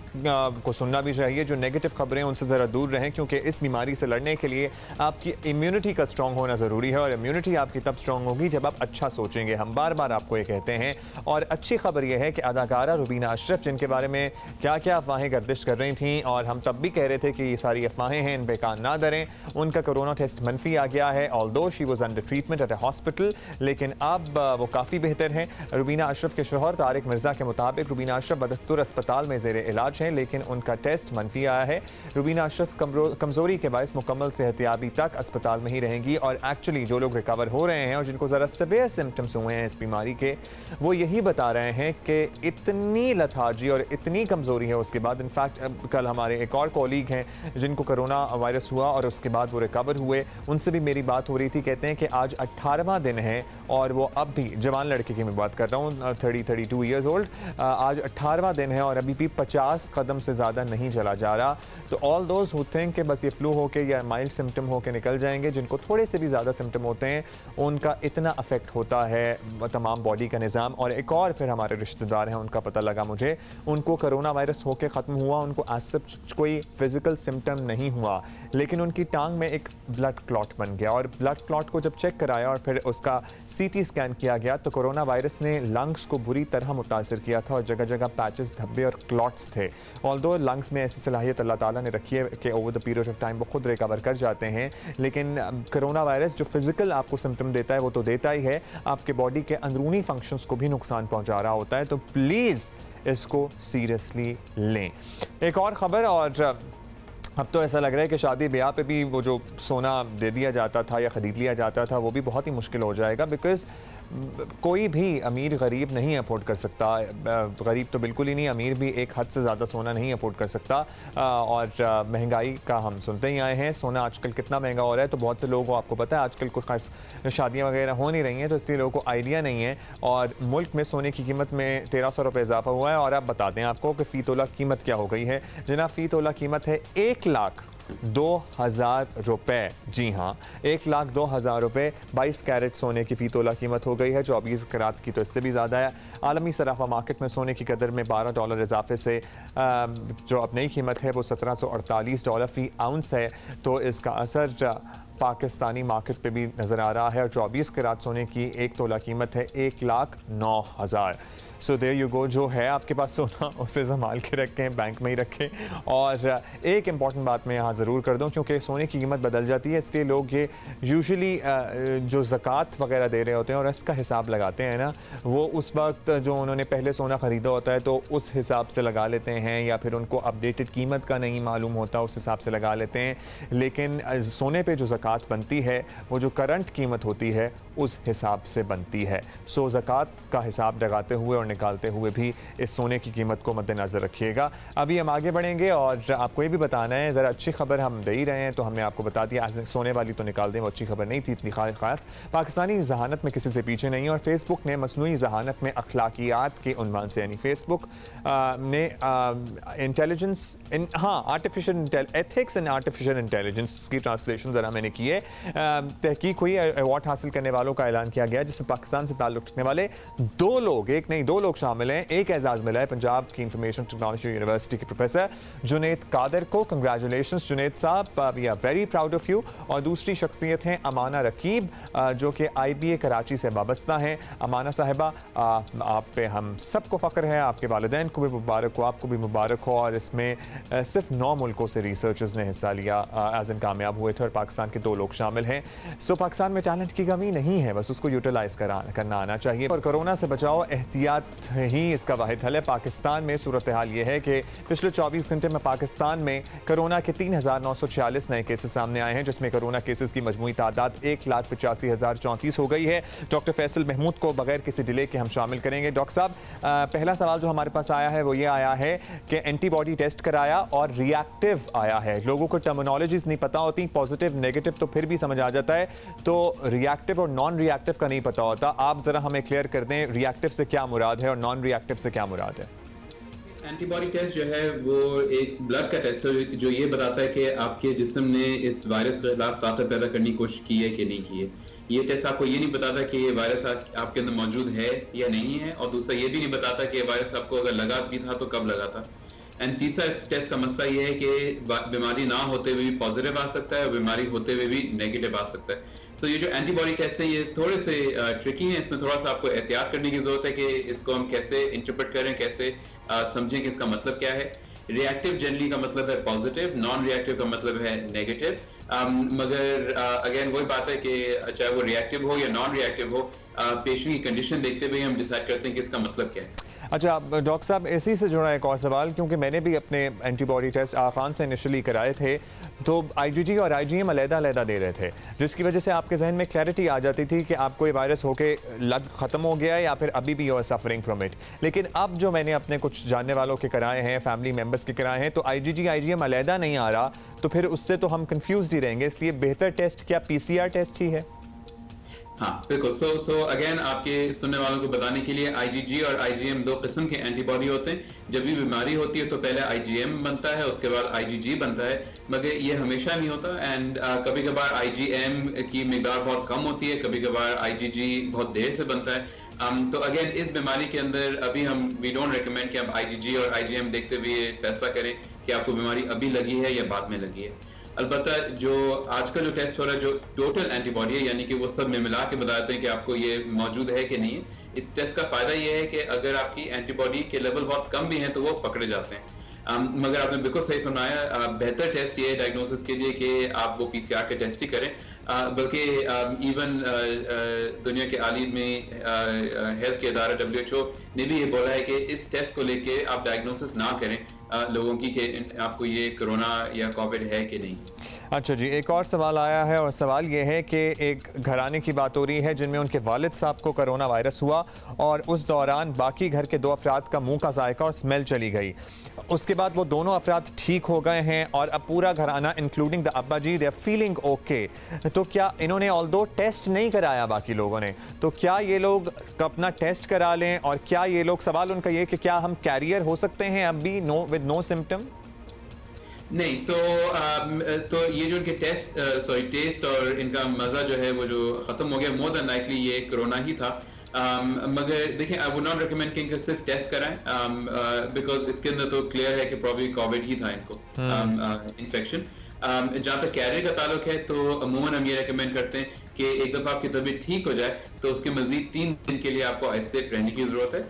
को सुनना भी चाहिए। जो नेगेटिव खबरें हैं उनसे ज़रा दूर रहें, क्योंकि इस बीमारी से लड़ने के लिए आपकी इम्यूनिटी का स्ट्रॉन्ग होना ज़रूरी है, और इम्यूनिटी आपकी तब स्ट्रॉन्ग होगी जब आप अच्छा सोचें। सोचेंगे, हम बार बार आपको ये कहते हैं। और अच्छी खबर यह है कि अदाकारा रुबीना अशरफ, जिनके बारे में क्या क्या अफवाहें गर्दिश कर रही थी और हम तब भी कह रहे थे कि ये सारी अफवाहें हैं, इन पे कान ना धरें, उनका कोरोना टेस्ट मनफी आ गया है। Although she was under treatment at A hospital, लेकिन अब वो काफ़ी बेहतर हैं। रुबीना अशरफ के शोहर तारिक मिर्ज़ा के मुताबिक रुबीना अशरफ बदस्तूर अस्पताल में ज़ेर इलाज हैं, लेकिन उनका टेस्ट मनफी आया है। रुबीना अशरफ कमज़ोरी के बायस मुकम्मल सेहतियाबी तक अस्पताल में ही रहेंगी। और एक्चुअली जो लोग रिकवर हो रहे हैं और जिनको ज़रा सिवियर सिम्टम्स हुए हैं इस बीमारी के, वो यही बता रहे हैं कि इतनी लथार्जी और इतनी कमज़ोरी है उसके बाद। इनफैक्ट कल हमारे एक और कॉलीग हैं जिनको कोरोना वायरस हुआ और उसके बाद वो रिकवर हुए, उनसे भी मेरी बात हो रही थी। कहते हैं कि आज 18वां दिन है और वो अब भी, जवान लड़के की मैं बात कर रहा हूँ, 32 ईयर्स ओल्ड, आज 18वां दिन है और अभी भी 50 कदम से ज़्यादा नहीं चला जा रहा। तो ऑल दोज हु थिंक कि बस ये फ्लू होके या माइल्ड सिम्टम होके निकल जाएंगे, जिनको थोड़े से भी ज़्यादा सिम्टम होते हैं उनका इतना अफेक्ट होता है तमाम बॉडी का निज़ाम। और एक और फिर हमारे रिश्तेदार हैं, उनका पता लगा मुझे, उनको कोरोना वायरस होके ख़त्म हुआ, उनको एज सच कोई फिजिकल सिम्टम नहीं हुआ, लेकिन उनकी टांग में एक ब्लड क्लॉट बन गया। और ब्लड क्लॉट को जब चेक कराया और फिर उसका CT स्कैन किया गया तो कोरोना वायरस ने लंग्स को बुरी तरह मुतासिर किया था और जगह जगह पैचेस, धब्बे और क्लॉट्स थे। ऑल्दो लंग्स में ऐसी सलाहियत अल्लाह ताला ने रखी है कि over the period of time वो खुद रिकवर कर जाते हैं, लेकिन कोरोना वायरस जो फिजिकल आपको सिम्टम देता है वो तो देता ही है, आपके बॉडी के अंदरूनी फंक्शंस को भी नुकसान पहुंचा रहा होता है। तो प्लीज़ इसको सीरियसली लें। एक और ख़बर, और अब तो ऐसा लग रहा है कि शादी ब्याह पे भी वो जो सोना दे दिया जाता था या ख़रीद लिया जाता था वो भी बहुत ही मुश्किल हो जाएगा, बिकॉज़ कोई भी अमीर गरीब नहीं अफोर्ड कर सकता। गरीब तो बिल्कुल ही नहीं, अमीर भी एक हद से ज़्यादा सोना नहीं अफोर्ड कर सकता। और महंगाई का हम सुनते ही आए हैं, सोना आजकल कितना महंगा हो रहा है। तो बहुत से लोगों को, आपको पता है आजकल कुछ खास शादियाँ वगैरह हो नहीं रही हैं, तो इसलिए लोगों को आइडिया नहीं है। और मुल्क में सोने की कीमत में 1300 रुपये इजाफा हुआ है। और अब बता दें आपको कि फ़ी तोला कीमत क्या हो गई है। जनाब, फ़ी तोला कीमत है 1,02,000 रुपये। जी हाँ, 1,02,000 रुपये। 22 कैरेट सोने की फ़ी तोला कीमत हो गई है, 24 कैरेट की तो इससे भी ज़्यादा है। आलमी सराफा मार्केट में सोने की कदर में $12 इजाफे से जो अब नई कीमत है वो $1748 फ़ी आउंस है। तो इसका असर पाकिस्तानी मार्केट पे भी नज़र आ रहा है। और 24 कैरेट सोने की 1 तोला कीमत है 1,09,000। सो देयर यू गो, जो है आपके पास सोना उसे संभाल के रखें, बैंक में ही रखें। और एक इम्पॉर्टेंट बात मैं यहाँ ज़रूर कर दूँ, क्योंकि सोने की कीमत बदल जाती है, इसलिए लोग ये यूजुअली जो ज़कात वगैरह दे रहे होते हैं और इसका हिसाब लगाते हैं ना, वो उस वक्त जो उन्होंने पहले सोना ख़रीदा होता है तो उस हिसाब से लगा लेते हैं, या फिर उनको अपडेटेड कीमत का नहीं मालूम होता, उस हिसाब से लगा लेते हैं। लेकिन सोने पे जो ज़कात बनती है वो जो करंट कीमत होती है उस हिसाब से बनती है। सो ज़कात का हिसाब लगाते हुए और निकालते हुए भी इस सोने की कीमत को मद्देनज़र रखिएगा। अभी हम आगे बढ़ेंगे और आपको ये भी बताना है, ज़रा अच्छी खबर हम दे ही रहे हैं तो हमने आपको बता दिया। सोने वाली तो निकाल दें, वो अच्छी खबर नहीं थी इतनी ख़ास। पाकिस्तानी जहानत में किसी से पीछे नहीं, और फेसबुक ने मसनूई जहानत में अखलाकियात के उन्वान से, यानी फेसबुक ने intelligence artificial ethics and artificial intelligence की ट्रांसलेशन ज़रा मैंने की है। तहकीक हुई, अवार्ड हासिल करने वालों का ऐलान किया गया, जिसमें पाकिस्तान से ताल्लुक़ रखने वाले 2 लोग, एक नहीं 2 लोग शामिल हैं। एक एजाज़ मिला है पंजाब की इंफॉर्मेशन टेक्नोलॉजी यूनिवर्सिटी के प्रोफेसर जुनैद कादर को। कंग्रेचुलेशंस जुनैद साहब, we are very proud of you. और दूसरी शख्सियत हैं अमाना रकीब, जो कि IBA कराची से वाबस्ता हैं। अमाना साहिबा, आप पे हम सबको फ़ख्र है, आपके वालिदैन को भी मुबारक हो, आपको भी मुबारक हो। और इसमें सिर्फ 9 मुल्कों से रिसर्चर्स ने हिस्सा लिया, एज इन कामयाब हुए थे, और पाकिस्तान के 2 लोग शामिल हैं। सो पाकिस्तान में टैलेंट की कमी नहीं है, बस उसको यूटिलाइज करना आना चाहिए। और कोरोना से बचाओ, एहतियात ही इसका वाहिद हल है। पाकिस्तान में सूरत हाल ये है कि पिछले 24 घंटे में पाकिस्तान में कोरोना के 3,946 नए केसेस सामने आए हैं, जिसमें कोरोना केसेस की मजमूई तादाद 1,85,034 हो गई है। डॉक्टर फैसल महमूद को बगैर किसी डिले के हम शामिल करेंगे। डॉक्टर साहब, पहला सवाल जो हमारे पास आया है वो ये आया है कि एंटीबॉडी टेस्ट कराया और रिएक्टिव आया है। लोगों को टर्मिनोलॉजीज नहीं पता होती, पॉजिटिव नेगेटिव तो फिर भी समझ आ जाता है, तो रिएक्टिव और नॉन रिएक्टिव का नहीं पता होता। आप ज़रा हमें क्लियर कर दें, रिएक्टिव से क्या मुराद है और नॉन रिएक्टिव से क्या मुराद है? एंटीबॉडी टेस्ट जो है वो एक ब्लड का टेस्ट है जो ये बताता है कि आपके जिस्म ने इस वायरस के खिलाफ ताकत पैदा करने की कोशिश की है कि नहीं की है। ये टेस्ट आपको ये नहीं बताता कि ये वायरस आपके अंदर मौजूद है या नहीं है, और दूसरा ये भी नहीं बताता कि ये वायरस आपको अगर लगा भी था तो कब लगा था। एंड तीसरा इस टेस्ट का मसला ये है कि बीमारी ना होते हुए भी पॉजिटिव आ सकता है और बीमारी होते हुए भी नेगेटिव आ सकता है। सो ये जो एंटीबॉडी टेस्ट है ये थोड़े से ट्रिकी हैं, इसमें थोड़ा सा आपको एहतियात करने की जरूरत है कि इसको हम कैसे इंटरप्रेट करें, कैसे समझें कि इसका मतलब क्या है। रिएक्टिव जनरली का मतलब है पॉजिटिव, नॉन रिएक्टिव का मतलब है नेगेटिव। मगर अगेन वही बात है कि चाहे वो रिएक्टिव हो या नॉन रिएक्टिव हो, पेशेंट की कंडीशन देखते हुए हम डिसाइड करते हैं कि इसका मतलब क्या है। अच्छा डॉक्टर साहब, इसी से जुड़ा एक और सवाल, क्योंकि मैंने भी अपने एंटीबॉडी टेस्ट आखान से इनिशियली कराए थे, तो IgG और IgM अलग-अलग दे रहे थे, जिसकी वजह से आपके जहन में क्लैरिटी आ जाती थी कि आपको ये वायरस होके लग ख़त्म हो गया है या फिर अभी भी you are suffering from it. लेकिन अब जो मैंने अपने कुछ जानने वालों के कराए हैं, फैमिली मेम्बर्स के कराए हैं, तो IgG IgM अलग नहीं आ रहा, तो फिर उससे तो हम कन्फ्यूज ही रहेंगे। इसलिए बेहतर टेस्ट क्या PCR टेस्ट ही है? हाँ बिल्कुल। सो अगेन आपके सुनने वालों को बताने के लिए IgG और IgM दो किस्म के एंटीबॉडी होते हैं। जब भी बीमारी होती है तो पहले IgM बनता है, उसके बाद IgG बनता है, मगर ये हमेशा नहीं होता। एंड कभी कभार IgM की मिकदार बहुत कम होती है, कभी कभार IgG बहुत देर से बनता है। तो अगेन इस बीमारी के अंदर अभी वी डोंट रिकमेंड कि आप IgG और IgM देखते हुए फैसला करें कि आपको बीमारी अभी लगी है या बाद में लगी है। अलबत्ता जो आज का जो टेस्ट हो रहा है, जो टोटल एंटीबॉडी है, यानी कि वो सब में मिला के बताते हैं कि आपको ये मौजूद है कि नहीं है। इस टेस्ट का फायदा ये है कि अगर आपकी एंटीबॉडी के लेवल बहुत कम भी हैं तो वो पकड़े जाते हैं। मगर आपने बिल्कुल सही फरमाया, बेहतर टेस्ट ये है डायग्नोसिस के लिए कि आप वो PCR के टेस्ट ही करें। बल्कि इवन दुनिया के आलमी हेल्थ के इदारा WHO ने भी ये बोला है कि इस टेस्ट को लेके आप डायग्नोसिस ना करें लोगों की कि आपको ये कोरोना या कोविड है कि नहीं। अच्छा जी, एक और सवाल आया है और सवाल ये है कि एक घराने की बात हो रही है जिनमें उनके वालिद साहब को कोरोना वायरस हुआ और उस दौरान बाकी घर के 2 अफराद का मुंह का जायका और स्मेल चली गई। उसके बाद वो दोनों अफराद ठीक हो गए हैं और अब पूरा घराना इंक्लूडिंग द अब्बा जी दे आर फीलिंग ओके। तो क्या इन्होंने ऑल्दो टेस्ट नहीं कराया बाकी लोगों ने, तो क्या ये लोग अपना टेस्ट करा लें? और क्या ये लोग, सवाल उनका ये कि क्या हम कैरियर हो सकते हैं अब भी विद नो सिम्टम? नहीं। तो ये जो इनके टेस्ट और इनका मजा जो है वो जो खत्म हो गया, मोर देन लाइकली ये कोरोना ही था। मगर देखिए, आई वुड नॉट रिकमेंड कि इनका सिर्फ टेस्ट कराएं, बिकॉज इसके अंदर तो क्लियर है कि प्रॉब्ली कोविड ही था इनको इन्फेक्शन। जहाँ तक कैरियर का ताल्लुक है तो अमूमन हम ये रिकमेंड करते हैं कि एक दफ़ा आपकी तबीयत ठीक हो जाए तो उसके मजीद 3 दिन के लिए आपको आइसोलेट रहने की जरूरत है,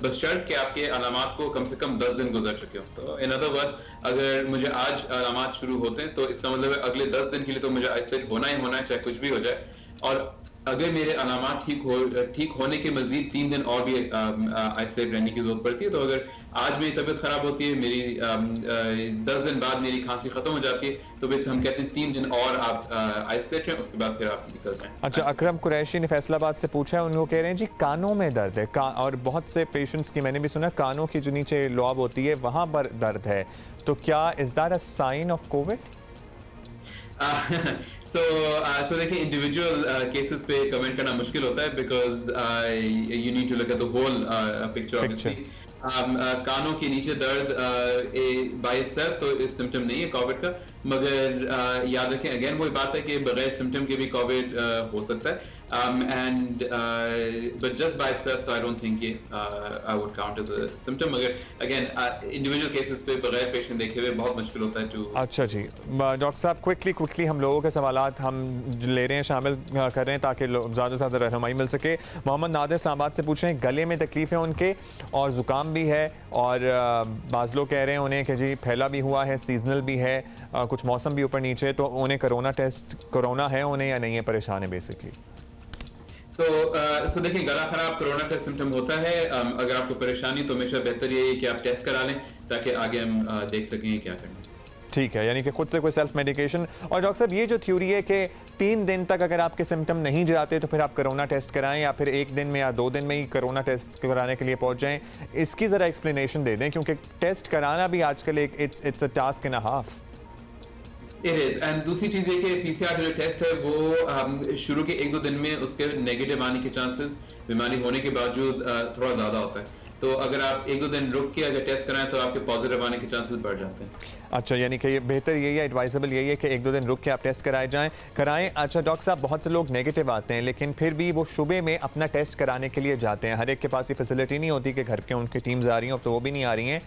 बशर्त कि आपके अलामात को कम से कम 10 दिन गुजर चुके हो। तो इन अदर वर्ड्स, अगर मुझे आज अलामात शुरू होते हैं तो इसका मतलब है अगले 10 दिन के लिए तो मुझे आइसोलेट होना ही होना है, चाहे कुछ भी हो जाए। और अगर मेरे अलामात ठीक होने के मजीद 3 दिन और भी आइसोलेट रहने की जरूरत पड़ती है, तो अगर आज मेरी तबीयत खराब होती है, मेरी 10 दिन बाद मेरी खांसी खत्म हो जाती है, तो फिर हम कहते हैं 3 दिन और आप आइसोलेट रहें, उसके बाद फिर आप निकल जाएं। अच्छा, अकरम कुरैशी ने फैसलाबाद से पूछा है, उनको कह रहे हैं जी कानों में दर्द है, और बहुत से पेशेंट्स की मैंने भी सुना कानों की जो नीचे लॉब होती है वहाँ पर दर्द है, तो क्या is that a sign of covid? So देखिए, इंडिविजुअल केसेस पे कमेंट करना मुश्किल होता है, because you need to look at the whole picture obviously. कानों के नीचे दर्द बाय इटसेल्फ तो इस सिम्टम नहीं है कोविड का, मगर याद रखें अगेन वही बात है कि बगैर सिम्टम के भी कोविड हो सकता है, and but just by itself तो आई डोंट थिंक ये I would count as a symptom. मगर अगेन इंडिविजुअल केसेस पे बगैर पेशेंट देखे हुए बहुत मुश्किल होता है टू। अच्छा जी, डॉक्टर साहब क्विकली हम लोगों के सवालात हम ले रहे हैं, शामिल कर रहे हैं ताकि ज़्यादा से ज़्यादा रहनुमाई मिल सके। मोहम्मद नादिर इस्लामाबाद से पूछ रहे हैं गले में तकलीफ है उनके और ज़ुकाम भी है, और बाज़ लोग कह रहे हैं उन्हें कि जी फैला भी हुआ है, सीजनल भी है, कुछ मौसम भी ऊपर नीचे, तो उन्हें कोरोना है उन्हें या नहीं है, परेशान है बेसिकली। तो देखिए, गला खराब कोरोना का सिम्टम होता है। अगर आपको परेशानी तो हमेशा बेहतर ये है कि आप टेस्ट करा लें ताकि आगे हम देख सकें क्या करना है। ठीक है, यानी कि खुद से कोई सेल्फ मेडिकेशन। और डॉक्टर साहब, ये जो थ्योरी है कि 3 दिन तक अगर आपके सिम्टम नहीं जाते तो फिर आप कोरोना टेस्ट कराएं, या फिर 1 दिन में या 2 दिन में ही कोरोना टेस्ट कराने के लिए पहुंच जाएं, इसकी ज़रा एक्सप्लेनेशन दे दें, क्योंकि टेस्ट कराना भी आजकल एक it's a task and a half. It is. And दूसरी चीज ये कि PCR का जो टेस्ट है वो शुरू के 1-2 दिन में उसके नेगेटिव आने के चांसेस बीमारी होने के बावजूद थोड़ा ज्यादा होता है, तो अगर आप 1-2 दिन रुक के अगर टेस्ट कराएं तो आपके पॉजिटिव आने के चांसेस बढ़ जाते हैं। अच्छा, यानी कि ये बेहतर यही है, एडवाइजेबल यही है कि 1-2 दिन रुक के आप टेस्ट कराएं। अच्छा डॉक्टर साहब, बहुत से लोग नेगेटिव आते हैं लेकिन फिर भी वो शुबे में अपना टेस्ट कराने के लिए जाते हैं, हर एक के पास ये फैसिलिटी नहीं होती कि घर के उनकी टीम्स आ रही हैं, अब तो वो भी नहीं आ रही हैं।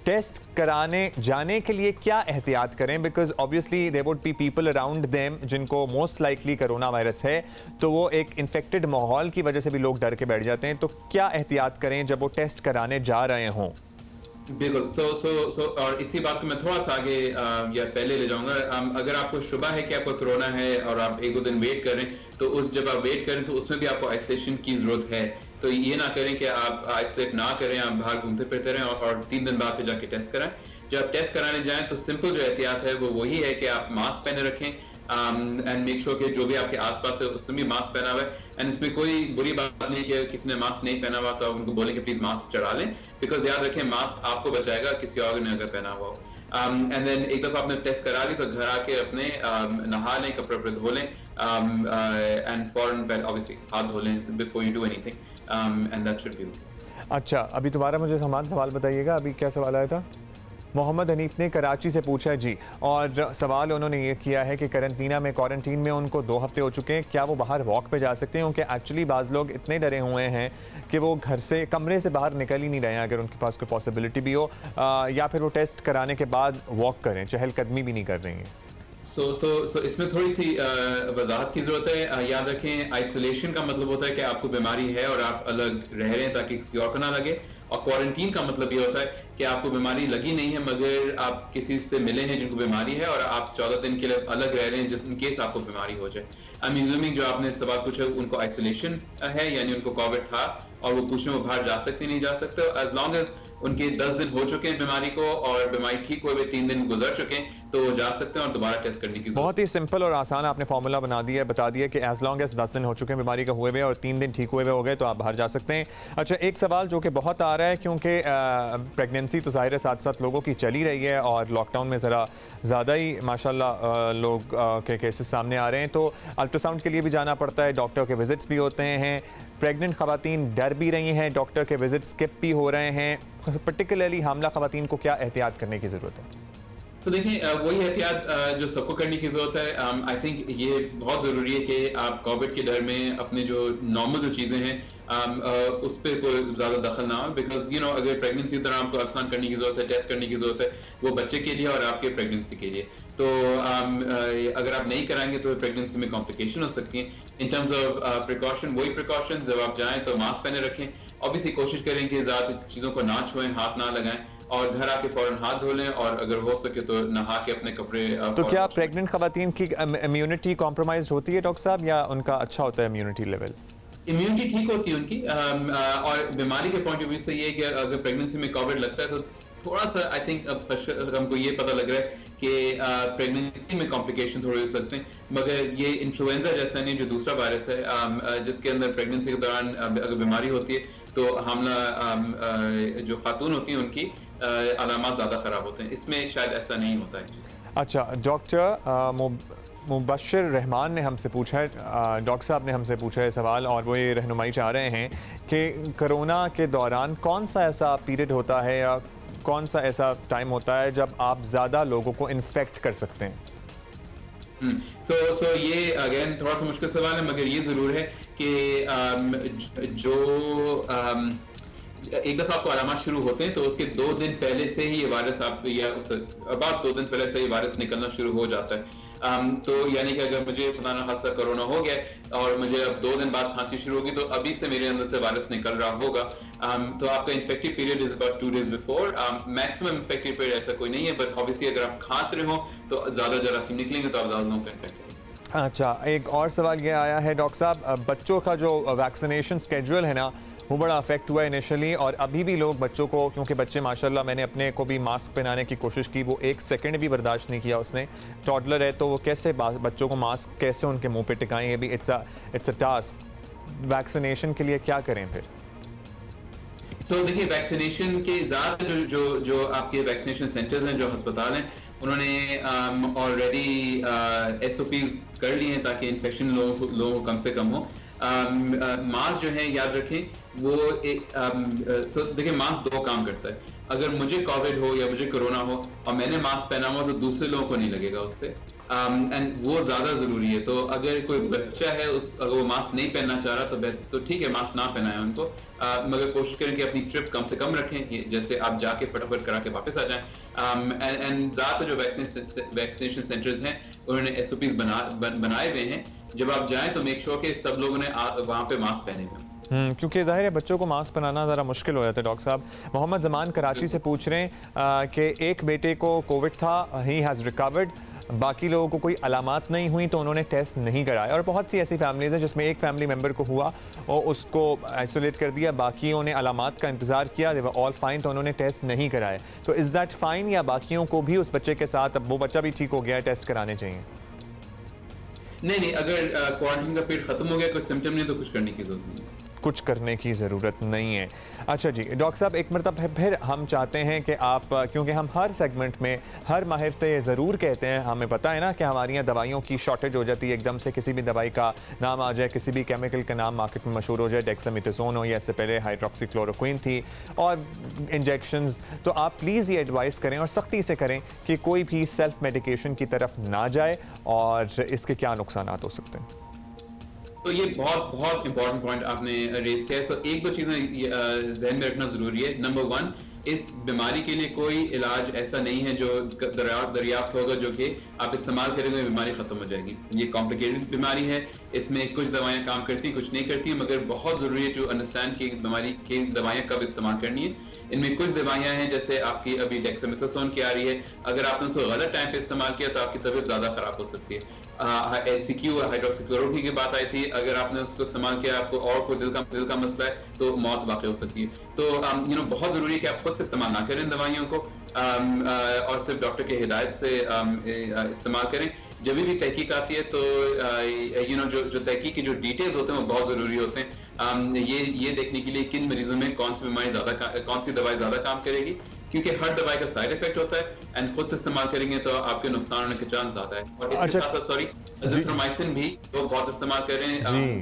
टेस्ट कराने जाने के लिए क्या एहतियात करें? Because obviously there would be people around them जिनको मोस्ट लाइकली कोरोना वायरस है, तो वो एक इन्फेक्टेड माहौल की वजह से भी लोग डर के बैठ जाते हैं। तो क्या एहतियात करें जब वो टेस्ट कराने जा रहे हों? बिल्कुल। सो और इसी बात को मैं थोड़ा सा आगे या पहले ले जाऊंगा। अगर आपको शुबा है कि आपको कोरोना है और आप 1-2 दिन वेट करें, तो जब आप वेट करें तो उसमें भी आपको आइसोलेशन की जरूरत है। तो ये ना करें कि आप आइसोलेट ना करें, आप बाहर घूमते फिरते रहें और 3 दिन बाद फिर जाके टेस्ट कराएं। जब आप टेस्ट कराने जाएं तो सिंपल जो एहतियात है वो वही है कि आप मास्क पहने रखें एंड मेक श्योर कि जो भी आपके आसपास है उसमें भी मास्क पहना हुआ है। एंड इसमें कोई बुरी बात नहीं कि किसी ने मास्क नहीं पहना हुआ तो आप उनको बोलें कि प्लीज मास्क चढ़ा लें, बिकॉज याद रखें मास्क आपको बचाएगा, किसी और ने अगर पहना हुआ हो। एंड देन एक दफा आपने टेस्ट करा ली तो घर आके अपने नहा लें, कपड़े धो लें एंड फॉरन ऑब्वियसली हाथ धो लें before you do anything and that should be okay. अच्छा, अभी दोबारा मुझे सवाल बताइएगा, अभी क्या सवाल आया था? मोहम्मद हनीफ ने कराची से पूछा जी, और सवाल उन्होंने ये किया है कि क्वारंटीन में उनको 2 हफ्ते हो चुके हैं, क्या वो बाहर वॉक पे जा सकते हैं? क्योंकि एक्चुअली बाज़ लोग इतने डरे हुए हैं कि वो घर से कमरे से बाहर निकल ही नहीं रहे हैं, अगर उनके पास कोई पॉसिबिलिटी भी हो, या फिर वो टेस्ट कराने के बाद वॉक करें, चहलकदमी भी नहीं कर रही हैं। सो इसमें थोड़ी सी वजाहत की जरूरत है। याद रखें आइसोलेशन का मतलब होता है कि आपको बीमारी है और आप अलग रह रहे हैं ताकि किसी और को ना लगे, और क्वारंटीन का मतलब ये होता है कि आपको बीमारी लगी नहीं है मगर आप किसी से मिले हैं जिनको बीमारी है और आप 14 दिन के लिए अलग रह रहे हैं जिस इन केस आपको बीमारी हो जाए। आई एम अज्यूमिंग जो आपने सवाल पूछा उनको आइसोलेशन है, यानी उनको कोविड था और वो पूछने वो बाहर जा सकते नहीं जा सकते। एज लॉन्ग एज उनके 10 दिन हो चुके हैं बीमारी को और बीमारी ठीक हुए 3 दिन गुजर चुके हैं तो जा सकते हैं और दोबारा टेस्ट करने की बहुत ही सिंपल और आसान आपने फॉर्मूला बना दिया है, बता दिया कि एज लॉन्ग एज 10 दिन हो चुके हैं बीमारी का हुए हुए और 3 दिन ठीक हुए हुए हो गए तो आप बाहर जा सकते हैं। अच्छा, एक सवाल जो कि बहुत आ रहा है, क्योंकि प्रेगनेंसी तो ज़ाहिर है 7-7 लोगों की चली रही है और लॉकडाउन में ज़रा ज़्यादा ही माशाल्लाह लोग के केसेस सामने आ रहे हैं, तो अल्ट्रासाउंड के लिए भी जाना पड़ता है, डॉक्टर के विजिट्स भी होते हैं, प्रेग्नेंट ख़वातीन डर भी रही हैं, डॉक्टर के विजिट स्किप भी हो रहे हैं, पर्टिकुलरली हामला ख़वातीन को क्या एहतियात करने की ज़रूरत है? तो देखिए वही एहतियात जो सबको करने की जरूरत है। आई थिंक ये बहुत ज़रूरी है कि आप कोविड के डर में अपने जो नॉर्मल जो चीज़ें हैं उस पर कोई ज़्यादा दखल ना हो, बिकॉज यू नो अगर प्रेगनेंसी के दौरान आपको अल्ट्रासाउंड करने की जरूरत है, टेस्ट करने की जरूरत है, वो बच्चे के लिए और आपके प्रेगनेंसी के लिए, तो अगर आप नहीं कराएंगे तो प्रेगनेंसी में कॉम्प्लिकेशन हो सकती है। इन टर्म्स ऑफ प्रिकॉशन, वही प्रिकॉशन जब आप जाएं तो मास्क पहने रखें, ऑब्वियसली कोशिश करें कि ज़्यादा चीज़ों को ना छुएं, हाथ ना लगाएं और घर आके फौरन हाथ धो लें और अगर हो सके तो नहा के अपने कपड़े। तो क्या प्रेग्नेंट खवातीन की इम्यूनिटी कॉम्प्रोमाइज होती है डॉक्टर साहब, या उनका अच्छा होता है इम्यूनिटी लेवल? इम्यूनिटी ठीक होती है उनकी और बीमारी के पॉइंट ऑफ व्यू से ये कि अगर प्रेगनेंसी में कोविड लगता है तो थोड़ा सा आई थिंक अब हमको ये पता लग रहा है कि प्रेगनेंसी में कॉम्प्लिकेशन थोड़े हो सकते हैं, मगर ये इन्फ्लुएंजा जैसा नहीं जो दूसरा वायरस है जिसके अंदर प्रेगनेंसी के दौरान अगर बीमारी होती है तो हमला जो खातून होती हैं उनकी अलामत ज़्यादा ख़राब होते हैं, इसमें शायद ऐसा नहीं होता है। अच्छा, डॉक्टर मुबश्शिर रहमान ने हमसे पूछा है, डॉक्टर साहब ने हमसे पूछा है सवाल, और वो ये रहनुमाई चाह रहे हैं कि कोरोना के दौरान कौन सा ऐसा पीरियड होता है या कौन सा ऐसा टाइम होता है जब आप ज़्यादा लोगों को इन्फेक्ट कर सकते हैं? So ये अगेन थोड़ा सा मुश्किल सवाल है, मगर ये ज़रूर है कि जो एक दफ़ा आपको अलामत शुरू होते हैं तो उसके 2 दिन पहले से ही ये वायरस आप या उस अबाउट 2 दिन पहले से ये वायरस निकलना शुरू हो जाता है। तो यानी कि अगर मुझे खुदा न खास्ता कोरोना हो गया और मुझे अब 2 दिन बाद खांसी शुरू होगी तो अभी से मेरे अंदर से वायरस निकल रहा होगा। तो आपका infective period is about 2 days before. Maximum infective period ऐसा कोई नहीं है, बट ऑब्वियसली अगर आप खांस रहे हो तो ज़्यादा जरासीम निकलेंगे तो आप ज़्यादा लोगों को इन्फेक्ट करेंगे। अच्छा, एक और सवाल ये आया है डॉक्टर साहब, बच्चों का जो वैक्सीनेशन स्केड्यूल है ना वो बड़ा अफेक्ट हुआ है इनिशियली, और अभी भी लोग बच्चों को, क्योंकि बच्चे माशाल्लाह मैंने अपने को भी मास्क पहनाने की कोशिश की, वो 1 सेकंड भी बर्दाश्त नहीं किया उसने, टॉडलर है तो वो कैसे बच्चों को मास्क कैसे उनके मुंह पे टिकाएं, ये भी इट्स अ टास्क। वैक्सीनेशन के लिए क्या करें फिर? देखिए वैक्सीनेशन के ज़्यादा जो आपके वैक्सीनेशन सेंटर्स हैं, जो अस्पताल हैं, उन्होंने ऑलरेडी SOPs कर लिए हैं ताकि इन्फेक्शन लोगों को कम से कम हो। मास्क जो है याद रखें वो देखिए मास्क 2 काम करता है। अगर मुझे कोविड हो या मुझे कोरोना हो और मैंने मास्क पहना हुआ तो दूसरे लोगों को नहीं लगेगा उससे, एंड वो ज्यादा जरूरी है। तो अगर कोई बच्चा है अगर वो मास्क नहीं पहनना चाह रहा तो ठीक है, मास्क ना पहनाए उनको, मगर कोशिश करें कि अपनी ट्रिप कम से कम रखें, जैसे आप जाके फटाफट करा के वापस आ जाएं। एंड ज्यादातर जो वैक्सीनेशन सेंटर्स हैं उन्होंने SOPs बनाए हुए हैं, जब आप जाएं तो मेक श्योर कि सब लोगों ने वहां पे मास्क पहने हुए। क्योंकि ज़ाहिर है बच्चों को मास्क पहनाना ज़रा मुश्किल हो जाता है। डॉक्टर साहब, मोहम्मद जमान कराची से पूछ रहे हैं कि एक बेटे को कोविड था, ही हैज़ रिकवर्ड, बाकी लोगों को कोई अलामात नहीं हुई तो उन्होंने टेस्ट नहीं कराया, और बहुत सी ऐसी फैमिलीज़ हैं जिसमें एक फैमिली मेम्बर को हुआ और उसको आइसोलेट कर दिया, बाकियों ने अलामात का इंतज़ार किया, दे वर ऑल फाइन, तो उन्होंने टेस्ट नहीं कराए। तो इज़ दैट फाइन, या बाकियों को भी उस बच्चे के साथ, अब वो बच्चा भी ठीक हो गया है, टेस्ट कराने चाहिए? नहीं, अगर क्वारंटाइन का पीरियड खत्म हो गया, कोई सिम्टम नहीं, तो कुछ करने की जरूरत नहीं है। कुछ करने की ज़रूरत नहीं है। अच्छा जी डॉक्टर साहब, एक मरतबा फिर हम चाहते हैं कि आप, क्योंकि हम हर सेगमेंट में हर माहिर से ये ज़रूर कहते हैं, हमें पता है ना कि हमारे यहाँ दवाइयों की शॉर्टेज हो जाती है, एकदम से किसी भी दवाई का नाम आ जाए, किसी भी केमिकल का नाम मार्केट में मशहूर हो जाए, डेक्सामेथासोन हो या इससे पहले हाइड्रोक्सीक्लोरोक्विन थी और इंजेक्शंस, तो आप प्लीज़ ये एडवाइस करें और सख्ती से करें कि कोई भी सेल्फ मेडिकेशन की तरफ ना जाए, और इसके क्या नुकसान हो सकते हैं? तो ये बहुत इंपॉर्टेंट पॉइंट आपने रेज किया है। तो एक दो चीजें जहन में रखना जरूरी है। नंबर 1, इस बीमारी के लिए कोई इलाज ऐसा नहीं है जो दरियाफ्त होगा जो कि आप इस्तेमाल करेंगे बीमारी खत्म हो जाएगी। ये कॉम्प्लिकेटेड बीमारी है, इसमें कुछ दवाएं काम करती, कुछ नहीं करती, मगर बहुत जरूरी है टू अंडरस्टैंड कि बीमारी की दवाएं कब इस्तेमाल करनी है। इनमें कुछ दवाइयां हैं, जैसे आपकी अभी डेक्सामेथासोन की आ रही है, अगर आपने उसको गलत टाइम पे इस्तेमाल किया तो आपकी तबीयत ज्यादा खराब हो सकती है। HCQ हाइड्रोक्सीक्लोरोक्विन की बात आई थी, अगर आपने उसको इस्तेमाल किया आपको और कोई दिल का मसला है तो मौत वाक़ई हो सकती है। तो बहुत जरूरी है कि आप खुद से इस्तेमाल ना करें दवाइयों को, और सिर्फ डॉक्टर की हिदायत से इस्तेमाल करें। जब भी तहकीक आती है तो जो तहकीक की जो डिटेल्स होते हैं वो बहुत जरूरी होते हैं, ये देखने के लिए किन मरीजों में कौन सी दवाई ज्यादा काम करेगी, क्योंकि हर दवाई का साइड इफेक्ट होता है, एंड खुद से इस्तेमाल करेंगे तो आपके नुकसान होने के चांस ज्यादा है। और इसके साथ साथ अज़िथ्रोमाइसिन भी तो बहुत इस्तेमाल करें,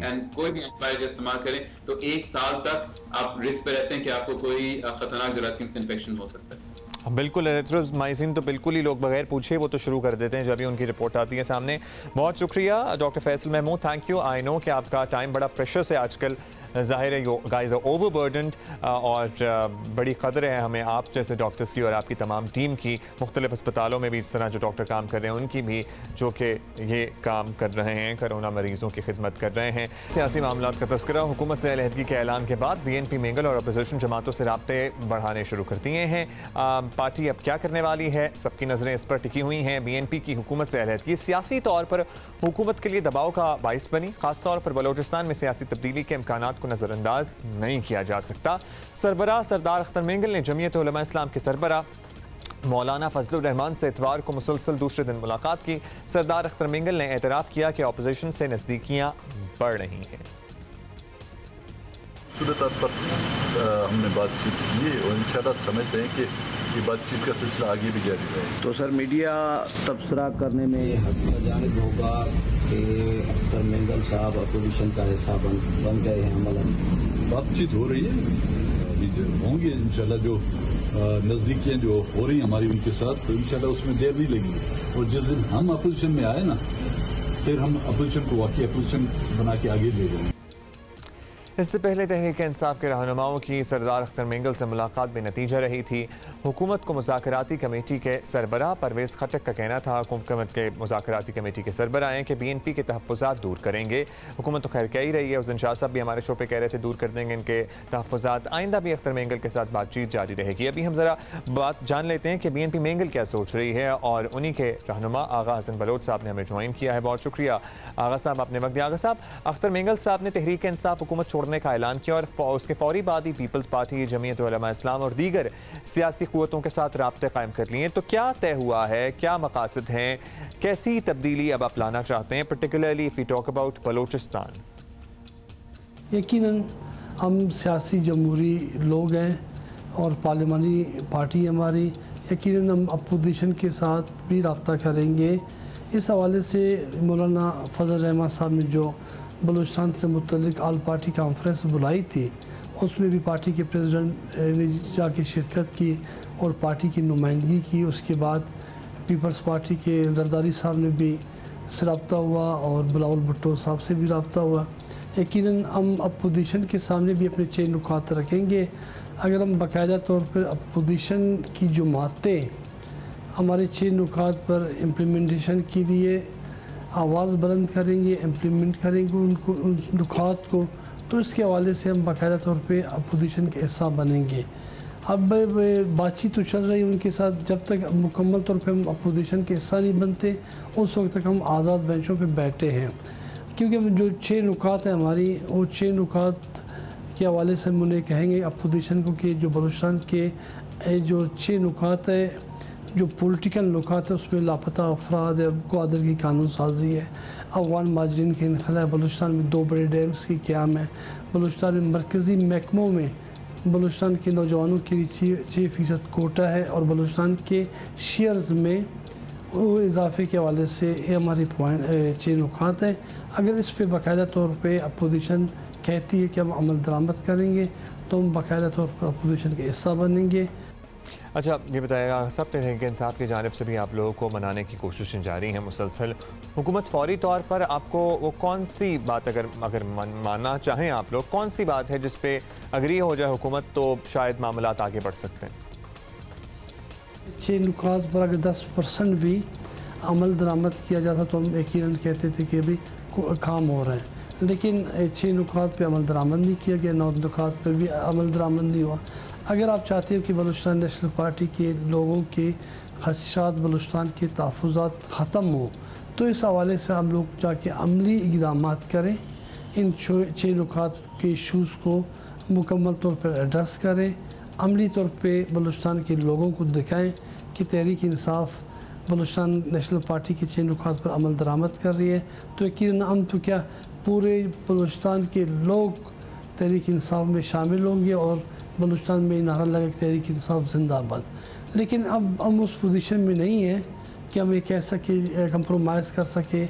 एंड कोई भी एंटीबायोटिक इस्तेमाल करें तो 1 साल तक आप रिस्क पे रहते हैं कि आपको कोई खतरनाक जरासीम से इन्फेक्शन हो सकता है। बिल्कुल, एरिथ्रोमाइसिन तो बिल्कुल ही लोग बगैर पूछे वो तो शुरू कर देते हैं जब भी उनकी रिपोर्ट आती है सामने। बहुत शुक्रिया doctor Faisal Mahmood, thank you. I know कि आपका टाइम बड़ा प्रेशस है आजकल, ज़ाहिर है यू गाइस आर ओवरबर्डन्ड, और बड़ी कदर है हमें आप जैसे डॉक्टर्स की और आपकी तमाम टीम की, मुख्तलिफ अस्पतालों में भी इस तरह जो डॉक्टर काम कर रहे हैं उनकी भी, जो कि ये काम कर रहे हैं, कोरोना मरीजों की खिदमत कर रहे हैं। सियासी मामलात का तस्करा, हुकूमत से अलहदगी के ऐलान के बाद BNP मेंगल और अपोजिशन जमातों से राब्ते बढ़ाने शुरू कर दिए हैं। पार्टी अब क्या करने वाली है, सबकी नज़रें इस पर टिकी हुई हैं। BNP की हुकूमत से अलहदगी सियासी तौर पर हुकूमत के लिए दबाव का बाइस बनी, खासतौर पर बलोचिस्तान में सियासी तब्दीली के इम्कानात को नज़रअंदाज नहीं किया जा सकता। सरबराह सरदार अख्तर मेंगल ने जमीयत उलमा इस्लाम के सरबराह मौलाना फजलुर रहमान से इतवार को मुसलसल दूसरे दिन मुलाकात की। सरदार अख्तर मेंगल ने एतराफ़ किया कि अपोजिशन से नज़दीकियाँ बढ़ रही हैं। पर हमने बातचीत की और इंशाअल्लाह समझते हैं कि ये बातचीत का सिलसिला आगे भी जारी रहेगा। तो सर, मीडिया तबसरा करने में हद का जानिब होगा कि अख्तर मेंगल साहब अपोजिशन का हिस्सा बन गए हैं। अमलन बातचीत हो रही है, अभी होंगी इंशाल्लाह, जो नज़दीकियाँ जो हो रही हैं हमारी उनके साथ, तो इंशाल्लाह उसमें देर नहीं लगेगी। और जिस दिन हम अपोजिशन में आए ना, फिर हम अपोजिशन को वाकई अपोजिशन बना के आगे ले जाएंगे। इससे पहले तहरीक इंसाफ के रहनुमाओं की सरदार अख्तर मेंगल से मुलाकात बेनतीजा रही थी। हुकूमत को मुज़ाकराती कमेटी के सरबराह परवेज़ खटक का कहना था, हुकूमत के मुज़ाकराती कमेटी के सरबराह हैं कि BNP के तहफ़्फ़ुज़ात दूर करेंगे। हुकूमत तो खैर कह ही रही है, उस दिन शाह साहब भी हमारे शो पे कह रहे थे दूर कर देंगे इनके तहफ़्फ़ुज़ात। आइंदा भी अख्तर मेंगल के साथ बातचीत जारी रहेगी। अभी हम ज़रा बात जान लेते हैं कि BNP मेंगल क्या सोच रही है, और उन्हीं के रहनुमा आगा हसन बलोच साहब ने हमें ज्वाइन किया है। बहुत शुक्रिया आगा साहब, आपने वक्त दिया। आगा साहब, अख्तर मेंगल साहब ने तहरीक इंसाफ हुकूमत छोड़ने का ऐलान किया और उसके फौरी बाद ही पीपल्स पार्टी, जमीयत उलमा इस्लाम और दीगर सियासी क़ुव्वतों के साथ राब्ते कायम कर लिए। तो क्या तय हुआ है, क्या मकासद हैं, कैसी तब्दीली अब आप लाना चाहते हैं, particularly if we talk about Balochistan? यकीनन हम सियासी जमहूरी लोग हैं और पार्लिमानी पार्टी हमारी, यकीनन हम अपोजिशन के साथ भी रब्ता करेंगे। इस हवाले से मौलाना फजल रहमान साहब ने जो बलूचिस्तान से मुतल्लिक आल पार्टी कॉन्फ्रेंस बुलाई थी, उसमें भी पार्टी के प्रेसिडेंट ने जाके शिरकत की और पार्टी की नुमाइंदगी की। उसके बाद पीपल्स पार्टी के जरदारी साहब ने भी से रब्ता हुआ और बिलावल भुट्टो साहब से भी रब्ता हुआ। यकीनन हम अपोजिशन के सामने भी अपने चेन नुकात रखेंगे। अगर हम बाकायदा तौर पर अपोजिशन की जमातें हमारे चेन नुकात पर इम्प्लीमेंटेशन के लिए आवाज़ बुलंद करेंगे, इम्प्लीमेंट करेंगे उनको उन नुकात को, तो इसके हवाले से हम बाकायदा तौर पे अपोजिशन के हिस्सा बनेंगे। अब बातचीत तो चल रही है उनके साथ, जब तक मुकम्मल तौर पे हम अपोजिशन के हिस्सा नहीं बनते उस वक्त तक हम आज़ाद बेंचों पे बैठे हैं। क्योंकि जो 6 नुकात हैं हमारी, वो 6 नुकात के हवाले से हम उन्हें कहेंगे अपोजिशन को कि जो बलूचिस्तान के जो 6 नुकात है, जो पॉलिटिकल नुकात है, उसमें लापता अफराद है, ग्वादर की कानून साजी है, अफगान माजरीन के इनखला है, बलूचिस्तान में 2 बड़े डैम्स की क़याम है, बलूचिस्तान में मरकज़ी महकमों में बलूचिस्तान के नौजवानों के लिए 6% कोटा है और बलूचिस्तान के शेयर्स में वो इजाफे के हवाले से ये हमारी पॉइंट 6 नुकात है। अगर इस पर बाकायदा तौर पे अपोजिशन कहती है कि हम अमल दरामद करेंगे तो हम बाकायदा तौर पर अपोजिशन के हिस्सा बनेंगे। अच्छा, ये बताइएगा, सब तहरीक इंसाफ की जानिब से भी आप लोगों को मनाने की कोशिशें जारी हैं मुसलसल। हुकूमत फौरी तौर पर आपको वो कौन सी बात अगर मानना चाहें आप लोग, कौन सी बात है जिस पे अग्री हो जाए हुकूमत तो शायद मामलात आगे बढ़ सकते हैं? 6 नुकात पर अगर 10% भी अमल दरामद किया जाता तो हम यकीनन कहते थे कि भी काम हो रहा है, लेकिन 6 नुकात पे अमल दरामद नहीं किया गया, 9 नुकात पे भी अमल दरामद नहीं हुआ। अगर आप चाहते हो कि बलूचिस्तान नेशनल पार्टी के लोगों के खदशात, बलूचिस्तान के तहफ़्फ़ुज़ात ख़त्म हो, तो इस हवाले से हम लोग जाके अमली इक़दामात करें, इन 6 नुकात के इशूज़ को मुकम्मल तौर पर एड्रेस करें, अमली तौर पे बलूचिस्तान के लोगों को दिखाएं कि तहरीक इंसाफ बलूचिस्तान नेशनल पार्टी के 6 नुकात पर अमल दरामद कर रही है। तो यकीनन हम तो क्या पूरे बलूचिस्तान के लोग तहरीक इंसाफ में शामिल होंगे और बलूचिस्तान में नारा लगा तहरीक इंसाफ जिंदाबाद। लेकिन अब हम उस पोजीशन में नहीं हैं कि हम ये कह सके, कंप्रोमाइज़ कर सके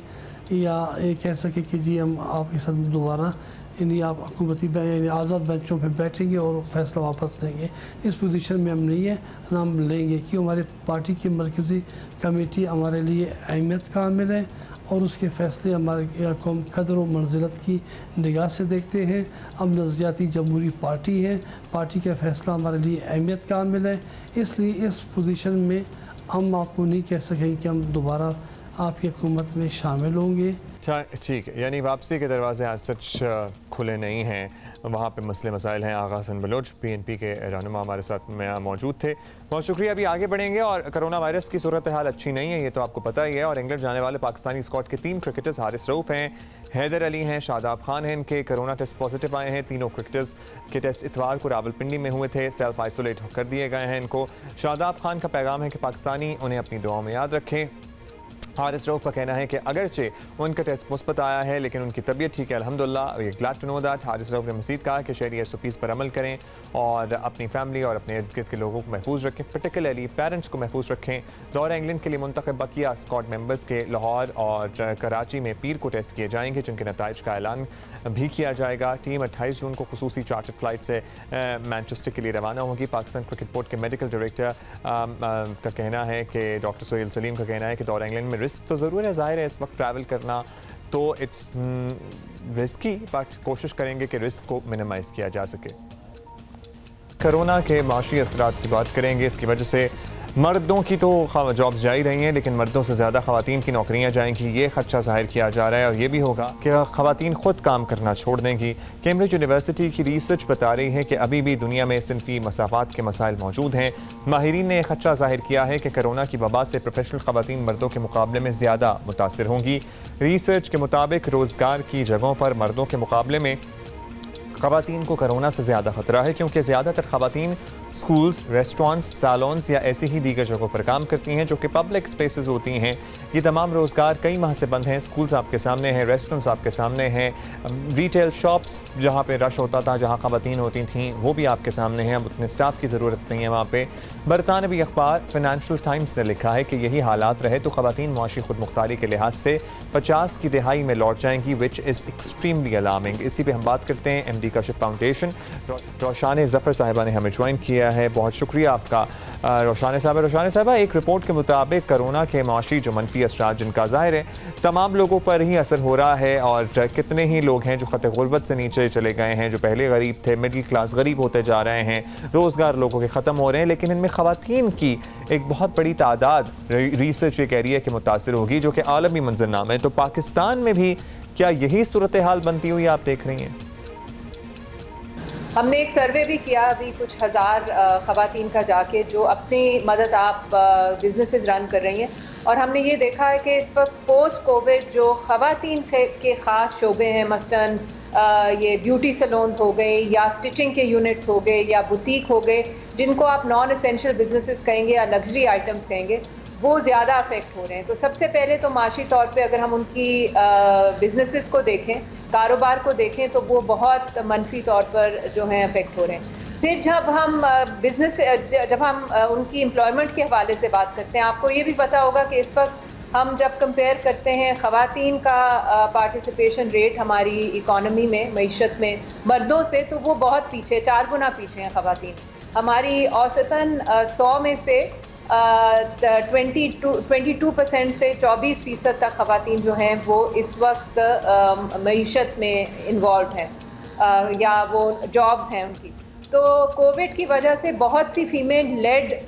या ये कह सके कि जी हम आपके साथ दोबारा यानी आप हुकूमती यानी आज़ाद बेंचों पे बैठेंगे और फैसला वापस लेंगे। इस पोजीशन में हम नहीं है, ना हम लेंगे, कि हमारे पार्टी की मरकज़ी कमेटी हमारे लिए अहमियत का हामिल है और उसके फ़ैसले हमारे कौम कदर व मंजिलत की निगाह से देखते हैं। हम नज़रियाती जमहूरी पार्टी है, पार्टी का फ़ैसला हमारे लिए अहमियत का हामिल है, इसलिए इस पोजीशन में हम आपको नहीं कह सकेंगे कि हम दोबारा आपकी हुकूमत में शामिल होंगे। ठीक है, यानी वापसी के दरवाजे आज सच खुले नहीं हैं, वहाँ पे मसले मसाइल हैं। आगा हसन बलोच PNP के रहनुमा हमारे साथ में मौजूद थे, बहुत शुक्रिया। अभी आगे बढ़ेंगे और कोरोना वायरस की सूरत हाल अच्छी नहीं है, ये तो आपको पता ही है। और इंग्लैंड जाने वाले पाकिस्तानी स्क्वाड के 3 क्रिकेटर्स हारिस रऊफ हैं, हैदर अली हैं, शादाब खान हैं, इनके कोरोना टेस्ट पॉजिटिव आए हैं। तीनों क्रिकेटर्स के टेस्ट इतवार को रावलपिंडी में हुए थे, सेल्फ आइसोलेट कर दिए गए हैं इनको। शादाब खान का पैगाम है कि पाकिस्तानी उन्हें अपनी दुआओं में याद रखें। हारिस रऊफ का कहना है कि अगरचे उनका टेस्ट मुस्बत आया है लेकिन उनकी तबीयत ठीक है अल्हम्दुलिल्लाह। We glad to know that. Haris Rauf ने मज़ीद कहा कि शहरी SOPs पर अमल करें और अपनी फैमिली और अपने इर्द गिर्द के लोगों को महफूज रखें, पर्टिकुलरली पेरेंट्स को महफूज रखें। दौरा इंग्लैंड के लिए मुंतखब बकिया स्क्वाड मेंबर्स के लाहौर और कराची में पीर को टेस्ट किए जाएंगे, जिनके नताइज का ऐलान भी किया जाएगा। टीम 28 जून को खुसूसी चार्टर्ड फ्लाइट से मैनचेस्टर के लिए रवाना होगी। पाकिस्तान क्रिकेट बोर्ड के मेडिकल डायरेक्टर का कहना है कि डॉक्टर सोहेल सलीम का कहना है कि दौरा इंग्लैंड में रिस्क तो ज़रूर है, ज़ाहिर है इस वक्त ट्रैवल करना तो इट्स रिस्की, बट कोशिश करेंगे कि रिस्क को मिनिमाइज़ किया जा सके। कोरोना के माशी असरात की बात करेंगे। इसकी वजह से मर्दों की तो जॉब्स जा ही रही हैं, लेकिन मर्दों से ज़्यादा ख़वातीन की नौकरियां जाएंगी, ये खदशा ज़ाहिर किया जा रहा है। और ये भी होगा कि ख़वातीन ख़ुद काम करना छोड़ देंगी। कैम्ब्रिज यूनिवर्सिटी की रिसर्च बता रही है कि अभी भी दुनिया में सिनफी मसाफात के मसाइल मौजूद हैं। माहिरीन ने खदशा ज़ाहिर किया है कि कोरोना की वबा से प्रोफेशनल ख़वातीन मर्दों के मुकाबले में ज़्यादा मुतासिर होंगी। रिसर्च के मुताबिक रोज़गार की जगहों पर मर्दों के मुकाबले में ख़वातीन को कोरोना से ज़्यादा ख़तरा है, क्योंकि ज़्यादातर ख़वातीन स्कूल्स, रेस्टोरेंट्स, सैलून्स या ऐसी ही दीगर जगहों पर काम करती हैं जो कि पब्लिक स्पेसेस होती हैं। ये तमाम रोज़गार कई माह से बंद हैं। स्कूल्स आपके सामने हैं, रेस्टोरेंट्स आपके सामने हैं, रिटेल शॉप्स जहाँ पे रश होता था, जहाँ ख़वातीन होती थीं, वो भी आपके सामने हैं। अब उतने स्टाफ की ज़रूरत नहीं है वहाँ पे। बरतानवी अखबार फाइनेंशियल टाइम्स ने लिखा है कि यही हालात रहे तो ख़वातीन मुआशी खुद मुख्तारी के लिहाज से 50 की दिहाई में लौट जाएंगी, विच इज़ एक्सट्रीमली अलार्मिंग। इसी पे हम बात करते हैं। MD कशिफ फाउंडेशन रोशान ज़फ़र साहिबा ने हमें ज्वाइन किया है। बहुत शुक्रिया आपका रोशान साहिबा। एक रिपोर्ट के मुताबिक कोरोना के माशी जो मनफी असरात जिनका ज़ाहिर है तमाम लोगों पर ही असर हो रहा है, और कितने ही लोग हैं जो ख़त गुर्बत से नीचे चले गए हैं, जो पहले गरीब थे, मिडिल क्लास गरीब होते जा रहे हैं, रोज़गार लोगों के ख़त्म हो रहे हैं। लेकिन इनमें ख़वातीन की एक बहुत बड़ी तादाद रिसर्च ये कह रही है कि मुतासर होगी, जो कि आलमी मंजरनामा है। तो पाकिस्तान में भी क्या यही सूरत हाल बनती हुई आप देख रही हैं? हमने एक सर्वे भी किया अभी कुछ हज़ार ख़वातीन का जाके, जो अपनी मदद आप बिजनेसेस रन कर रही हैं, और हमने ये देखा है कि इस वक्त पोस्ट कोविड जो ख़वातीन के ख़ास शोबे हैं, मसलन ये ब्यूटी सैलून्स हो गए या स्टिचिंग के यूनिट्स हो गए या बुटीक हो गए, जिनको आप नॉन एसेंशियल बिजनेसेस कहेंगे या लग्जरी आइटम्स कहेंगे, वो ज़्यादा अफेक्ट हो रहे हैं। तो सबसे पहले तो माशी तौर पे अगर हम उनकी बिजनेसेस को देखें, कारोबार को देखें, तो वो बहुत मनफी तौर पर जो है अफेक्ट हो रहे हैं। फिर जब हम जब हम उनकी एम्प्लॉयमेंट के हवाले से बात करते हैं, आपको ये भी पता होगा कि इस वक्त हम जब कंपेयर करते हैं ख़वातीन का पार्टिसिपेशन रेट हमारी इकॉनमी में, मईशत में, मर्दों से, तो वो बहुत पीछे, 4 गुना पीछे हैं ख़वातीन। हमारी औसतन 100 में से 22% से 24% तक ख़वातीन जो हैं वो इस वक्त मईशत में इन्वॉल्व हैं या वो जॉब्स हैं उनकी। तो कोविड की वजह से बहुत सी फीमेल लेड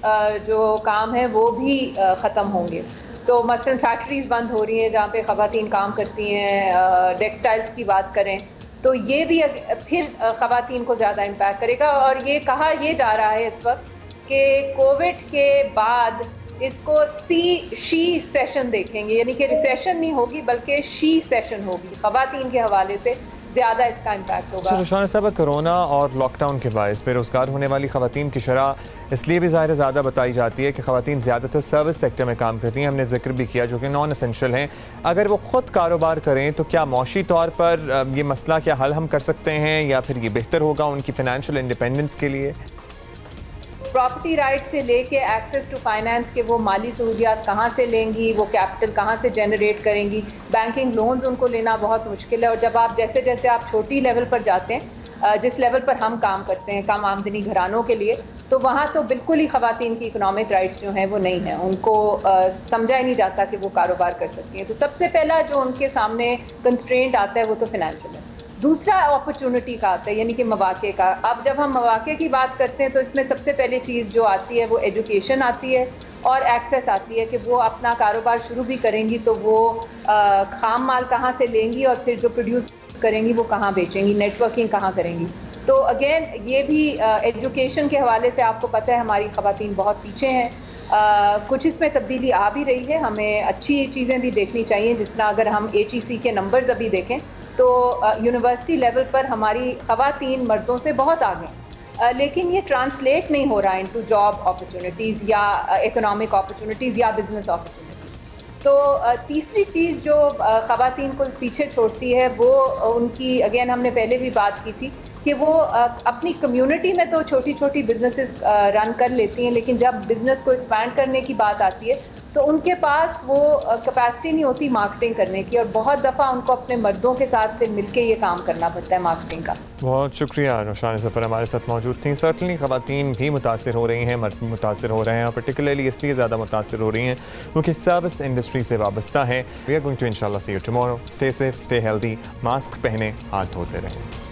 जो काम है वो भी ख़त्म होंगे। तो मसलन फैक्ट्रीज़ बंद हो रही हैं जहाँ पे ख़वातीन काम करती हैं। टेक्सटाइल्स की बात करें तो ये भी फिर ख़वातीन को ज़्यादा इम्पैक्ट करेगा। और ये कहा ये जा रहा है इस वक्त कि कोविड के बाद इसको शी सेशन देखेंगे, यानी कि रिसेशन नहीं होगी बल्कि शी सेशन होगी। ख़वातीन के हवाले से ज़्यादा इसका इम्पैक्ट होगा। रोशान साहब, कोरोना और लॉकडाउन के बायस बेरोज़गार होने वाली ख़वातीन की शरह इसलिए भी ज़ाहिर ज़्यादा बताई जाती है कि ख़वातीन ज़्यादातर सर्विस सेक्टर में काम करती हैं। हमने जिक्र भी किया जो कि नॉन एसेंशियल हैं। अगर वो ख़ुद कारोबार करें तो क्या मौशी तौर पर ये मसला क्या हल हम कर सकते हैं, या फिर ये बेहतर होगा उनकी फ़ाइनेंशियल इंडिपेंडेंस के लिए? प्रॉपर्टी राइट से लेके एक्सेस टू फाइनेंस के वो माली सहूलियात कहाँ से लेंगी, वो कैपिटल कहाँ से जनरेट करेंगी, बैंकिंग लोन्स उनको लेना बहुत मुश्किल है। और जब आप जैसे जैसे आप छोटी लेवल पर जाते हैं, जिस लेवल पर हम काम करते हैं कम आमदनी घरानों के लिए, तो वहाँ तो बिल्कुल ही ख़वातीन की इकोनॉमिक राइट्स जो हैं वो नहीं हैं। उनको समझा ही नहीं जाता कि वो कारोबार कर सकती हैं। तो सबसे पहला जो उनके सामने कंस्ट्रेंट आता है वो तो फिनेंशियल है। दूसरा अपॉर्चुनिटी का आता है, यानी कि मौक़े का। अब जब हम मौक़े की बात करते हैं तो इसमें सबसे पहले चीज़ जो आती है वो एजुकेशन आती है और एक्सेस आती है कि वो अपना कारोबार शुरू भी करेंगी तो वो खाम माल कहाँ से लेंगी और फिर जो प्रोड्यूस करेंगी वो कहाँ बेचेंगी, नेटवर्किंग कहाँ करेंगी। तो अगेन ये भी एजुकेशन के हवाले से आपको पता है हमारी ख़वातीन बहुत पीछे हैं। कुछ इसमें तब्दीली आ भी रही है, हमें अच्छी चीज़ें भी देखनी चाहिए। जिस तरह अगर हम HEC के नंबर्स अभी देखें तो यूनिवर्सिटी लेवल पर हमारी ख़वातीन मर्दों से बहुत आगे, लेकिन ये ट्रांसलेट नहीं हो रहा है इनटू जॉब अपॉर्चुनिटीज़ या इकोनॉमिक अपॉर्चुनिटीज़ या बिजनेस अपॉर्चुनिटीज़। तो तीसरी चीज़ जो ख़वातीन को पीछे छोड़ती है वो उनकी, अगेन हमने पहले भी बात की थी कि वो अपनी कम्युनिटी में तो छोटी छोटी बिजनेसेस रन कर लेती हैं, लेकिन जब बिज़नेस को एक्सपैंड करने की बात आती है तो उनके पास वो कैपेसिटी नहीं होती मार्केटिंग करने की, और बहुत दफ़ा उनको अपने मर्दों के साथ फिर मिलके ये काम करना पड़ता है मार्केटिंग का। बहुत शुक्रिया रोशान ज़फ़र हमारे साथ मौजूद थी। सर्टनली ख़वातीन भी मुतासर हो रही हैं, मर्द भी मुतासर हो रहे हैं, और पर्टिकुलरली इसलिए ज़्यादा मुतासर हो रही हैं क्योंकि सर्विस इंडस्ट्री से वाबस्ता हैं। वी आर गोइंग टू इंशाल्लाह see you tomorrow. Stay safe, stay healthy, mask पहने, हाथ धोते रहें।